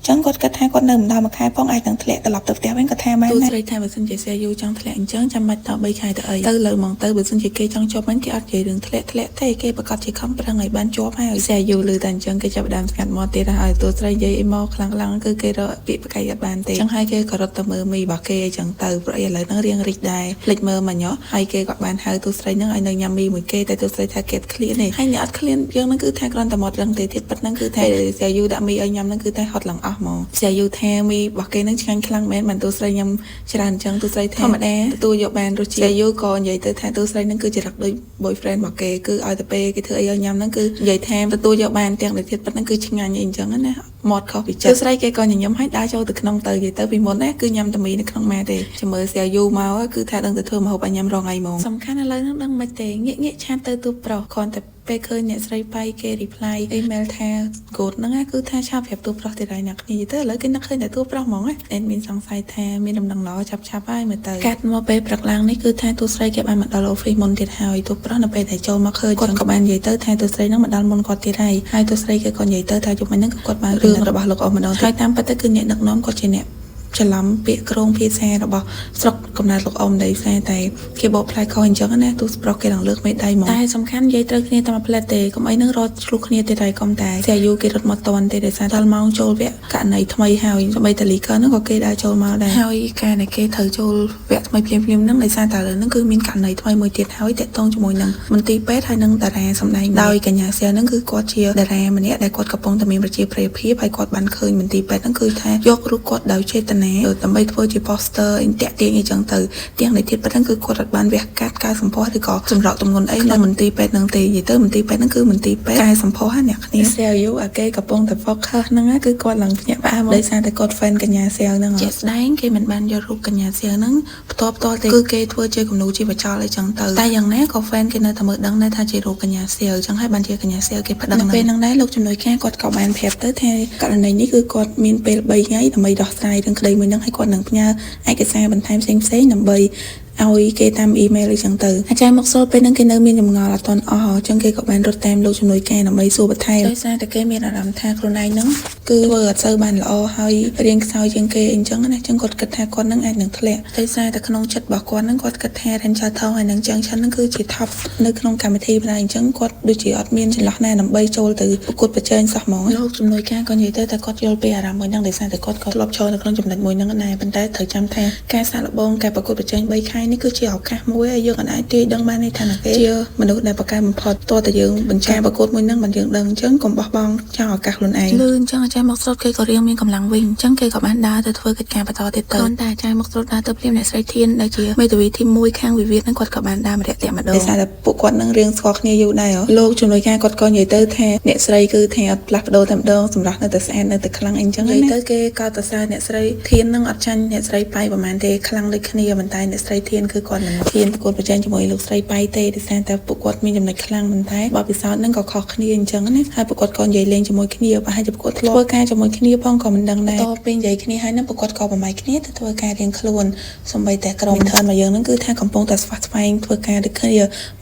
់ចឹងគាត់គិតថាគាត់នៅម្ដងមួយខែផងអាចនឹងធ្លាក់ត្រឡប់ទៅផ្ទះវិញគាត់ថាម៉ែទូស្រីថាបើសិនជាស្រីយូចង់ធ្លាក់អញ្ចឹងចាំបាច់ត3ខែទៅអីទៅលើហ្មងទៅបើសិនជាគេចង់ជាប់វិញគេអត់និយាយរឿងធ្លាក់ទេគេប្រកាសជាខំប្រឹងឲ្យបានជាប់ហើយស្រីយូលើតែអញ្ចឹងគេចាប់ដើមស្ងាត់មកទៀតហើយទូស្រីនិយាយអីមកខ្លាំងគឺគេរកពាក្យបកាយអត់បានទេចឹងហើយគេក៏រត់ទៅមើលមីរបស់គេអញ្ចឹងទៅព្រោះឥឡូវហ្នឹងរៀងរីកដែរភ្លេចមើលមកញ៉ោះហើយគេក៏បានហៅទូស្រីហ្នឹងឲ្យនៅញ៉ាំមីមួយគេតែទូស្រីថាគេឃ្លានទេហើយអ្នកអត់ឃ្លានយើងហ្នឹងគឺថាគ្រាន់តែមកដឹងទេទៀតប៉ិតហ្នឹងគឺថាស្រីយូដាក់មីឲ្យញ៉ាំហ្នឹងគឺថាហត់ឡើងអស់ហ្មងស្រីយូថាមីរបស់គេនឹងឆ្ងាញ់ខ្លាំងមែនមិនទូស្រីញ៉ាំច្រើនអញ្ចឹងទូស្រីថាធម្មតាទទួលយកបានរសជាតិយូក៏និយាយទៅថាទូស្រីនឹងគឺជារកដូច boyfriend របស់គេគឺឲ្យតែពេលគេធ្វើអីឲ្យញ៉ាំហ្នឹងគឺនិយាយថាទទួលយកបានទាំងដែលទៀតប៉ុណ្ណឹងគឺឆ្ងាញ់អីអញ្ចឹងណាមាត់ខុសពីចិត្តទូស្រីគេក៏ញញឹមឲ្យដើរចូលទៅក្នុងទៅនិយាយទៅពីមុនណាគឺញ៉ាំតែមីនៅក្នុងម៉ែទេចាំមើលស្រាយូមកគឺថាដឹងតែធ្វើម្ហូបឲ្យញ៉ាំរងថ្ងៃហ្មងសំខាន់ឥឡូវហ្នឹងដឹងមិនទេងាកឆាតទៅទូប្រុសគ្រាន់តែពេលឃើញអ្នកស្រីបាយគេ reply email ថាកូដហ្នឹងគឺថាឆាប់ប្រាប់ទូប្រុសទៀតហើយអ្នកគ្នាទៅឥឡូវគេនឹកឃើញតែទូប្រុសហ្មងណាមានសង្ស័យថាមានដំណឹងល្អឆាប់ហើយមើលទៅកាត់មកពេលព្រឹកឡើងនេះគឺថាទូស្រីគេបានមកដល់ office មុនទៀតហើយទូប្រុសនៅពេលដែលចូលមកឃើញគាត់ក៏បាននិយាយទៅថាទូស្រីហ្នឹងមកដល់មុនគាត់ទៀតហើយទូស្រីគេក៏និយាយទៅថាយប់មិញហ្នឹងគាត់បានរឿងរបស់លោកអ៊ំម្ដងហើយតាមពិតទៅគឺអ្នកដឹកនាំគាត់ជាអ្នកច្រឡំពាក្យក្រងភាសារបស់ស្រុកកំណើតលោកអ៊ំដីសារតែគេបកផ្លាយខុសអញ្ចឹងណាទូប្រុសគេឡើងលើកមេដៃមកតែសំខាន់និយាយត្រូវគ្នាតាមផ្លែតទេកុំអីនឹងរត់ឆ្លុះគ្នាទៀតហើយកុំតែស្រាយូគេរត់មកតន់ទេដោយសារដល់ម៉ោងចូលវគ្គករណីថ្មីហើយសម្បីតែលីកើហ្នឹងក៏គេដើរចូលមកដែរហើយការដែលគេត្រូវចូលវគ្គថ្មីភ្លាមហ្នឹងដោយសារតែលើហ្នឹងគឺមានករណីថ្មីមួយទៀតហើយតាក់ទងជាមួយនឹងមន្ទីរពេទ្យហើយនឹងតារាសម្ដែងដោយកញ្ញាសៀលហ្នឹងគឺគាត់ជាតារាម្នាក់ដែលគាត់កំពុងតែមានប្រជាប្រិយភាពហើយគាត់បានឃើញមន្ទីរពេទ្យហ្នឹងគឺថាយករូបគាត់ដោយចេតនាដើម្បីធ្វើជា poster អីតាក់ទាញអីចឹងទៅទាំងនេះទៀតប៉ុណ្ណឹងគឺគាត់អត់បានវះកាត់ការសម្ផស្សឬក៏សម្រក់ទម្ងន់អីនៅមន្ទីរពេទ្យហ្នឹងទេនិយាយទៅមន្ទីរពេទ្យហ្នឹងគឺមន្ទីរពេទ្យកាយសម្ផស្សហ្នឹងអ្នកគ្នាសែលយូអាគេកំពុងតែ focus ហ្នឹងគឺគាត់ឡើងភ្ញាក់ផ្អើលមកដោយសារតែគាត់ fan កញ្ញាសែលហ្នឹងជាក់ស្ដែងគេមិនបានយករូបកញ្ញាសែលហ្នឹងផ្ទាល់ទេគឺគេធ្វើជាគំនូរជីវចលអីចឹងទៅតែយ៉ាងណាក៏ fan គេនៅតែមើលដឹងដែរថាជារូបកញ្ញាសែលចឹងហើយបានជាកញ្ញាសែលគេប្តឹងនៅពេលហ្នឹងដែរលោកជំនួយការគាត់ក៏បានប្រាប់ទៅថាករណីនេះគឺគាត់មានពេល3ថ្ងៃដើម្បីដោះស្រាយរឿងក្តីមួយហ្នឹងហើយគាត់នឹងផ្ញើឯកសារបន្ថែមផ្សេងដើម្បីឲ្យគេតាមអ៊ីមែលអីចឹងទៅអាចារ្យមកសូលពេលហ្នឹងគេនៅមានចម្ងល់អត់ទាន់អស់អញ្ចឹងគេក៏បានរត់តាមលោកជំនួយការដើម្បីសួរបន្ថែមដោយសារតែគេមានអារម្មណ៍ថាខ្លួនឯងហ្នឹងគឺធ្វើអត់សូវបានល្អហើយរៀងខ្សោយជាងគេអញ្ចឹងណាអញ្ចឹងគាត់គិតថាគាត់នឹងអាចនឹងធ្លាក់ដោយសារតែក្នុងចិត្តរបស់គាត់ហ្នឹងគាត់គិតថា Ranger Thong ហើយនឹង Junction ហ្នឹងគឺជា top នៅក្នុងកម្មវិធីប៉ុន្តែអញ្ចឹងគាត់ដូចជាអត់មានចន្លោះណាដើម្បីចូលទៅប្រកួតប្រជែងសោះហ្មងលោកជំនួយការក៏និយាយទៅតែគាត់យល់ពីអារម្មណ៍មួយហ្នឹងដោយសារតែគាត់ក៏ធ្លាប់ចូលនៅក្នុងចំណុចមួយហ្នឹងដែរប៉ុន្តែត្រូវចាំថាការសាកល្បងការប្រកួតប្រជែង3ខែនេះគឺជាឱកាសមួយឲ្យយើងអាចទាយដឹងបាននៃឋានៈគេជាមនុស្សដែលប្រកែបំផុតតើតើយើងបញ្ជាប្រកួតមួយហ្នឹងមិនយើងដឹងអញ្ចឹងកុំបោះបង់ចោលឱកាសខ្លួនឯងលឿនអញ្ចឹងអាចារ្យមកស្រុតគេក៏រៀងមានកម្លាំងវិញអញ្ចឹងគេក៏បានដើរទៅធ្វើកិច្ចការបន្តទៀតទៅតែអាចារ្យមកស្រុតដើរទៅភ្លាមអ្នកស្រីធានដែលជាមេធាវីទី1ខាងវិវាទហ្នឹងគាត់ក៏បានដើរម្នាក់តែម្ដងដោយសារតែពួកគាត់នឹងរៀងស្គាល់គ្នាយូរដែរលោកជំនួយការគាត់ក៏និយាយទៅថាអ្នកស្រីគឺថាអត់ផ្លាស់ប្ដូរតែម្ដងសម្រាប់នៅតែស្អាតនៅតែខ្លាំងអីអញ្ចឹងនិយាយទៅគេកោតសរសើរអ្នកស្រីធានហ្នឹងអត់ចាញ់អ្នកស្រីប៉ៃប្រហែលទេខ្លាំងដូចគ្នាប៉ុន្តែអ្នកស្រីធានគឺគាត់មិនធានប្រកួតប្រជែងជាមួយលោកស្រីប៉ៃទេដោយសារតែពួកគាត់មានចំណុចខ្លាំងប៉ុន្តែបទពិសោធន៍ហ្នឹងក៏ខុសគ្នាអញ្ចឹងណាហើយពួកគាត់ក៏និយាយលេងជាមួយគ្នាប្រហែលជាពួកគាត់ធ្លាប់ធ្វើការជាមួយគ្នាផងក៏មិនដឹងដែរតពេលនិយាយគ្នាហើយហ្នឹងពួកគាត់ក៏ប្រម៉ែកគ្នាទៅធ្វើការរៀងខ្លួនសម្បីតែក្រុមធនរបស់យើងហ្នឹងគឺថាកំពុងតែស្វាស្វែងធ្វើការដូចគ្ន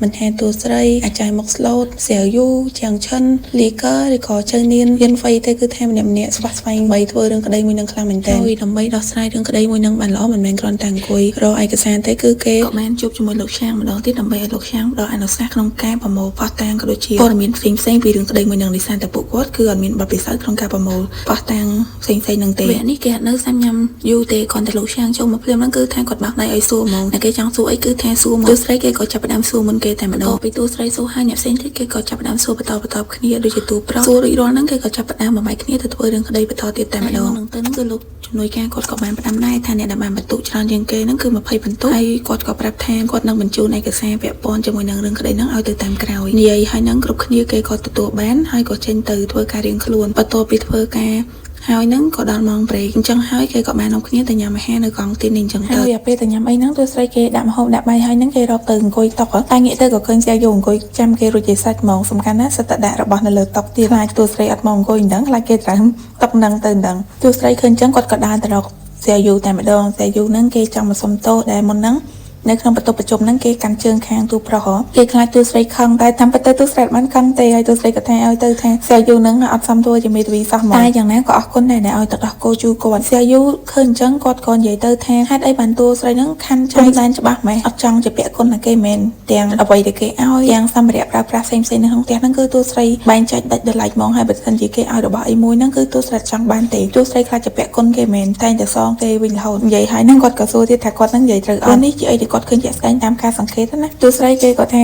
ាមិនថាទូស្រីអាចារ្យមុខស្លូតសែលយូជាងឈិនលីកើឬក៏ជើនៀនយិនហ្វៃទេគឺថាម្នាក់ស្វាស្វែងបីធ្វើរឿងក្តីមួយនឹងខ្លាំងមែនតើហើយដើម្បីដោះស្រាយរឿងក្តីមួយនឹងបានល្អមិនមែនគ្រាន់តែអង្គុយរកឯកសារទេគឺគេក៏បានជួបជាមួយលោកឆាងម្ដងទៀតដើម្បីឲ្យលោកឆាងផ្ដល់អនុសាសន៍ក្នុងការប្រមូលផុសតាងក៏ដូចជាព័ត៌មានផ្សេងពីរឿងក្តីមួយនឹងនេះសារតែពួកគាត់គឺអត់មានបទពិសោធន៍ក្នុងការប្រមូលផុសតាងផ្សេងនឹងទេវគ្គនេះគេអត់នៅសាំញ៉ាំយូរទេគ្រាន់តែលោកឆាងចូលមកភ្លាមហ្នឹងគឺថាគាត់បាក់ដៃឲ្យសួរហ្មងតែគេចង់សួរអីគឺថាសួរមកទូស្រីគេក៏ចាប់ផ្ដើមសួរមុនគេតែម្ដងពីទូស្រីសួរហើយអ្នកផ្សេងទៀតគេក៏ចាប់ផ្ដើមសួរបន្តគ្នាដូចជាទូប្រុសសួររួចរាល់ហ្នឹងគេក៏ចាប់ផ្ដើមបំបែកគ្នាទៅធ្វើរឿងក្តីបន្តទៀតតែម្ដងហ្នឹងទៅហ្នឹងគឺលោកជំនួយការគាត់ក៏បានផ្ដាំដែរថាអ្នកដែលបានបន្ទុកច្រើនជាងគេហ្នឹងគឺ20បន្ទុកហើយគាត់ក៏ប្រាប់ថាគាត់នឹងបញ្ជូនឯកសារពាក់ព័ន្ធជាមួយនឹងរឿងក្តីហ្នឹងឲ្យទៅតាមក្រោយនិយាយហើយហ្នឹងគ្រប់គ្នាគេក៏ទទួលបានហើយក៏ចេញទៅធ្វើការរៀងខ្លួនបន្ទាប់ពីធ្វើការ ហើយនឹងក៏ដល់ម៉ោងព្រេកអញ្ចឹងហើយគេក៏បាននាំគ្នាទៅញ៉ាំអាហារនៅកង់ទីនេះអញ្ចឹងទៅហើយពេលទៅញ៉ាំអីហ្នឹងទោះស្រីគេដាក់ម្ហូបដាក់បាយហើយហ្នឹងគេរកទៅអង្គុយតុតែងាកទៅក៏ឃើញស្យាយូអង្គុយចាំគេរួចជាសាច់ហ្មងសំខាន់ណាស់សិតតែដាក់របស់នៅលើតុទៀតខ្លាចទោះស្រីអត់មកអង្គុយអញ្ចឹងខ្លាចគេត្រាំតុហ្នឹងទៅអញ្ចឹងទោះស្រីឃើញអញ្ចឹងគាត់ក៏ដើរទៅរកស្យាយូតែម្ដងស្យាយូហ្នឹងគេចង់មកសុំទោសដែលមុនហ្នឹងនៅក្នុងបន្ទប់ប្រជុំហ្នឹងគេកាន់ជើងខាងទូប្រុសគេខ្លាចទូស្រីខឹងតែតាមពិតទៅទូស្រីបានខឹងទេហើយទូស្រីក៏ថាឲ្យទៅថាស្យាយូហ្នឹងអត់សមទួជាមេធាវីសោះហ្មងតែយ៉ាងណាក៏អរគុណដែរឲ្យទឹកដោះគោជូរគាត់ស្យាយូឃើញអញ្ចឹងគាត់ក៏និយាយទៅថាហេតុអីបានទូស្រីហ្នឹងខណ្ឌចែកដែនច្បាស់ម៉េះអត់ចង់ជាពាក់គុណណាគេមែនទាំងអ្វីដែលគេឲ្យទាំងសម្ភារៈប្រើប្រាស់ផ្សេងៗនៅក្នុងផ្ទះហ្នឹងគឺទូស្រីបែងចែកដាច់ដោយឡែកហ្មងហើយបើមិនជាគេឲ្យរបស់អីមួយហ្នឹងគឺទូស្រីចង់បានទេទូស្រីខ្លាចជាពាក់គុណគេមែនតែងតែសងគេវិញរហូតនិយាយហើយហ្នឹងគាត់ក៏សួរទៀតថាគាត់ហ្នឹងនិយាយត្រូវអត់នេះជាអីដែលគាត់ឃើញជាក់ស្ដែងតាមការសង្កេតណាទូស្រីគេក៏ថា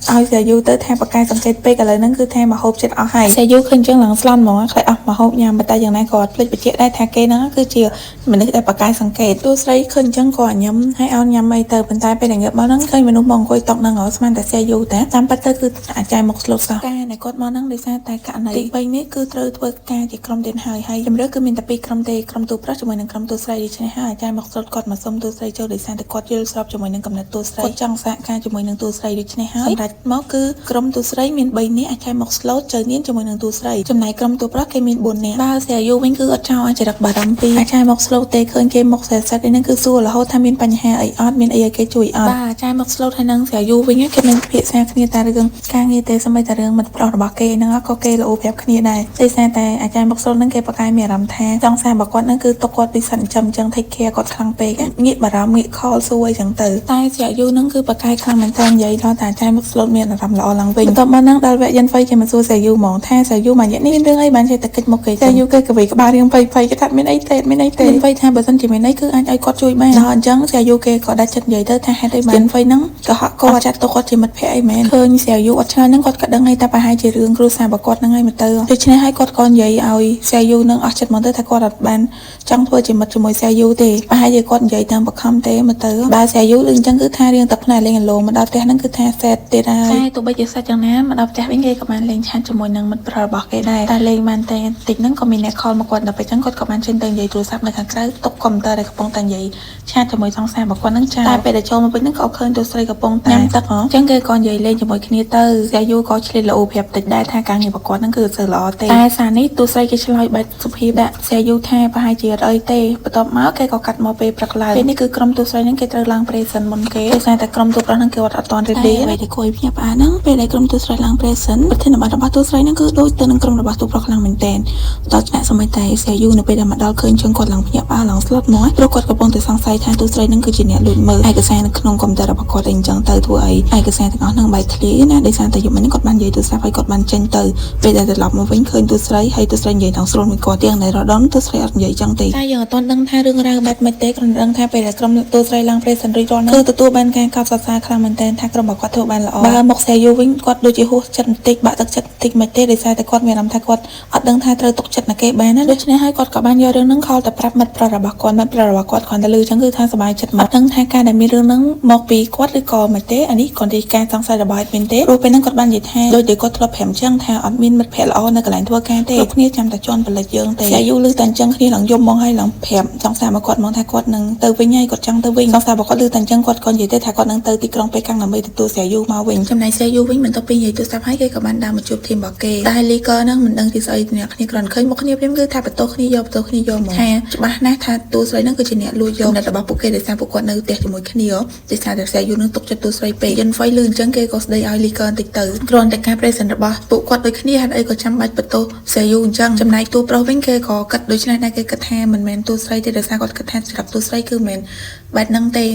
ឲ្យស្យាយូទៅថាបកកាយសង្កេតពេកឥឡូវហ្នឹងគឺថាមហូបចិត្តអស់ហើយស្យាយូឃើញចឹងឡើងស្លន់ហ្មងខ្លាចអស់មហូបញ៉ាំតែយ៉ាងណាក៏អត់ភ្លេចបញ្ជាក់ដែរថាគេហ្នឹងគឺជាមនុស្សដែលបកកាយសង្កេតទូស្រីឃើញចឹងក៏ញ៉ាំហើយឲ្យញ៉ាំអីទៅប៉ុន្តែពេលដែលងើបមកហ្នឹងឃើញមនុស្សមកអង្គុយតុហ្នឹងស្មានតែស្យាយូតែតាមពិតទៅគឺអាចចាយមកស្លូតសោះការដែលគាត់មកហ្នឹងដោយសារតែករណីទី3នេះគឺត្រូវធ្វើការជាក្រុមទៀតហើយជំរឿគឺមានតែ2ក្រុមទេក្រុមទូប្រុសជាមួយនឹងក្រុមទូស្រីដូច្នេះហើយអាចចាយមកស្លូតគាត់មកសុំទូស្រីចូលដោយសារតែគាត់យល់ស្របជាមួយនឹងកំណត់ទូស្រីគាត់ចង់សហការជាមួយនឹងទូស្រីដូច្នេះហើយសម្រាប់មកគឺក្រុមទូស្រីមាន3នាក់អាចមកស្លូតចូលនាងជាមួយនឹងទូស្រីចំណែកក្រុមទូប្រុសគេមាន4នាក់បើស្យាយូវិញគឺអត់ចោលអាចរឹកបារម្ភពីអាចមកស្លូតទេឃើញគេមកសេសិតនេះគឺសួររហូតថាមានបញ្ហាអីអត់មានអីឲ្យគេជួយអត់បាទអាចមកស្លូតហើយនឹងស្យាយូវិញគេមានភាសាគ្នាតែរឿងការងារទេសូម្បីតែរឿងមិត្តប្រុសរបស់គេហ្នឹងក៏គេល្អប្រាប់គ្នាដែរដោយសារតែអាចមកស្លូតហ្នឹងគេប្រកាយមានអារម្មណ៍ថាចង់សាររបស់គាត់ហ្នឹងគឺទុកគាត់ពីសិនចាំអញ្ចឹង take care គាត់ខ្លាំងពេកងាកបារម្ភងាកខលសួរអីចឹងទៅតែស្យាយូហ្នឹងគឺប្រកាយខ្លាំងមែនតើនិយាយដល់តែអាចមកស្លូតមានអារម្មណ៍ល្អឡើងវិញបន្ទាប់មកហ្នឹងដល់វគ្គយិនហ្វៃគេមកសួរស្យាយូហ្មងថាស្យាយូមួយរយៈនេះមានរឿងអីបានចេះតែកិច្ចមកគេស្យាយូគេកវីក្បាលរៀងភ័យគេថាមានអីទេមានអីទេយិនហ្វៃថាបើសិនជាមានអីគឺអាចឲ្យគាត់ជួយបានដល់អញ្ចឹងស្យាយូគេក៏ដាច់ចិត្តនិយាយទៅថាហេតុអីបានយិនហ្វៃហ្នឹងក៏ហក់គាត់ចាត់ទុកគាត់ជាមិត្តភក្តិអីមែនឃើញស្យាយូអត់ឆ្លើយហ្នឹងគាត់ក៏ដឹងហើយតែប្រហែលជារឿងគ្រួសាររបស់គាត់ហ្នឹងហើយមកទៅដូច្នេះហើយគាត់ក៏និយាយឲ្យស្យាយូហ្នឹងអស់ចិត្តមកទៅថាគាត់អត់បានចង់ធ្វើជាមិត្តជាមួយស្យាយូទេប្រហែលជាគាត់និយាយតាមបខំទេមកទៅបើស្យាយូលឺអញ្ចឹងគឺថារៀងទឹកផ្នែកលេងអឡូមកដល់ផ្ទះហ្នឹងគឺថាសេតទៀតហើយតែទោះបីជាសាច់យ៉ាងណាមកដល់ផ្ទះវិញគេក៏បានលេងឆាតជាមួយនឹងមិត្តប្រុសរបស់គេដែរតែលេងបានតែតិចហ្នឹងក៏មានអ្នកខលមកគាត់ដល់ពេលអញ្ចឹងគាត់ក៏បានចេញទៅនិយាយទូរស័ព្ទនៅខាងក្រៅតុកកុំព្យូទ័រដែលកំពុងតែនិយាយឆាតជាមួយសង្សាររបស់គាត់ហ្នឹងចាតែពេលដែលចូលមកវិញហ្នឹងក៏ឃើញទូស្រីកំពុងតែញ៉ាំទឹកហ៎អញ្ចឹងគេក៏និយាយលេងជាមួយគ្នាទៅស្យាយូក៏ឆ្លៀតល្អប្រាប់តិចដែរថាការងាររបស់គាត់ហ្នឹងគឺទៅល្អទេតែសារនេះទូស្រីគេឆ្លើយបែបសុភាពដាក់ស្យាយូថាប្រហែលជាអត់អីទេបន្ទាប់មកគេក៏កាត់មកពេលព្រឹកឡើងពេលនេះគឺក្រុមទូស្រីហ្នឹងគេត្រូវឡើងប្រេសិនមុនគេដោយសារតែក្រុមទូប្រុសហ្នឹងគេអត់តន់រីករាយអ្វីដែលគួរឲ្យភ្ញាក់ផ្អើលហ្នឹងពេលដែលក្រុមទូស្រីឡើងប្រេសិនប្រធានបទរបស់ទូស្រីហ្នឹងគឺដូចទៅនឹងក្រុមរបស់ទូប្រុសខ្លាំងមែនទែនដល់ថ្នាក់សម័យតែស្យាយូនៅពេលដែលមកដល់ឃើញជើងគាត់ឡើងភ្ញាក់ផ្អើលឡើងស្លុតមកព្រោះគាត់កំពុងតែសង្ស័យថាទូស្រីហ្នឹងគឺជាអ្នកលួចមើលឯកសារនៅក្នុងកុំព្យូទ័ររបស់គាត់អីអញ្ចឹងទៅធ្វើឲ្យឯកសារទាំងអស់ហ្នឹងបែកធ្លាយណាដោយសារតែយប់មិញគាត់បាននិយាយទូរស័ព្ទឲ្យគាត់បានចេញទៅពេលដែលត្រឡប់មកវិញឃើញទូស្រីហើយទូស្រីនិយាយដល់ស្រួលមួយគាត់ទាំងនៅរ៉ូដនទូស្រីអត់និយាយចឹងទេតែយើងអត់ទាន់ដឹងថារឿងរ៉ាវបែបម៉េចទេគ្រាន់តែដឹងថាពេលដែលក្រុមទូស្រីឡើងប្រេសិនរីករាល់ហ្នឹងគឺទទួលបានការកោតសរសើរខ្លាំងមែនទែនថាក្រុមរបស់គាត់ធ្វើបានល្អបើមកស្យាយូវិញគាត់ដូចជាហួសចិត្តបន្តិចបាក់ទឹកចិត្តបន្តិចមិនទេដោយសារតែគាត់មានអារម្មណ៍ថាគាត់អត់ដឹងថាត្រូវទុកចិត្តណាគេបានណាដូច្នេះហើយគាត់ក៏បានយករឿងហ្នឹងខលទៅប្រាប់មិត្តប្រុសរបស់គាត់មិត្តប្រុសរបស់គាត់គ្រាន់តែឮចឹងគឺថាសប្បាយចិត្តមកដឹងថាការដែលមានរឿងហ្នឹងមកពីគាត់ឬក៏មិនទេអានេះគ្រាន់តែការសង្ស័យរបស់ឯងទេព្រោះពេលហ្នឹងគាត់បាននិយាយថាដូចដែលគាត់ធ្លាប់ប្រាប់ចឹងថាអត់មានមិត្តភក្តិល្អនៅកន្លែងធ្វើការទេគ្រប់គ្នាចាំតែជន់បលិចយើងទេស្យាយូឮតែអញ្ចឹងគ្នាឡើងយំមកហើយឡើងប្រាប់សង្សាររបស់គាត់មកថាគាត់នឹងទៅវិញហើយគាត់ចង់ទៅវិញសង្សាររបស់គាត់ឮតែអញ្ចឹងគាត់ក៏និយាយទៅថាគាត់នឹងទៅទីក្រុងប៉េកាំងដើម្បីទទួលស្យាយូមកវិញចំណែកស្យាយូវិញបន្ទាប់ពីនិយាយទូរស័ព្ទហើយគេក៏បានដើរមកជួបធីមរបស់គេតែលីកហ្នឹងមិនដឹងពីស្អីអ្នកគ្នាគ្រាន់ឃើញមកគ្នាព្រាមគឺថាបន្ទោសគ្នាយកមកថាច្បាស់ណាស់ថាទូស្រីហ្នឹងគឺជាអ្នកលួចយកអ្នករបស់ពួកគេដោយសារពួកគាត់នៅផ្ទះជាមួយគ្នាដោយសារតែស្យាយូនឹងទុកចិត្តទូស្រីពេកយិនហ្វៃលឺអញ្ចឹងគេក៏ស្ដីឲ្យលីកបន្តិចទៅគ្រាន់តែការប្រេសិនរបស់ពួកគាត់ដូចគ្នាហេតុអីក៏ចាំបាច់បន្ទោសស្យាយូអញ្ចឹងចំណែកទូប្រុសវិញគេក៏គិតដូចនេះដែរគេគិតថាមិនមែនទូស្រីទេដោយសារគាត់គិតថាសម្រាប់ទូស្រីគឺមិនមែនបែបហ្នឹងទ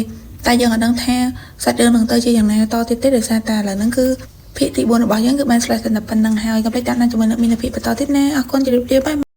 េតែយើងអត់ដឹងថាសាច់រឿងនឹងទៅជាយ៉ាងណាតទៀតទេដោយសារតែឥឡូវហ្នឹងគឺភាគទី4របស់យើងគឺបានឆ្លើយតែប៉ុណ្្នឹងហើយកុំភ្លេចតាមដានជាមួយនឹងមានភាគបន្តទៀតណាអរគុណជម្រាបលាបាយ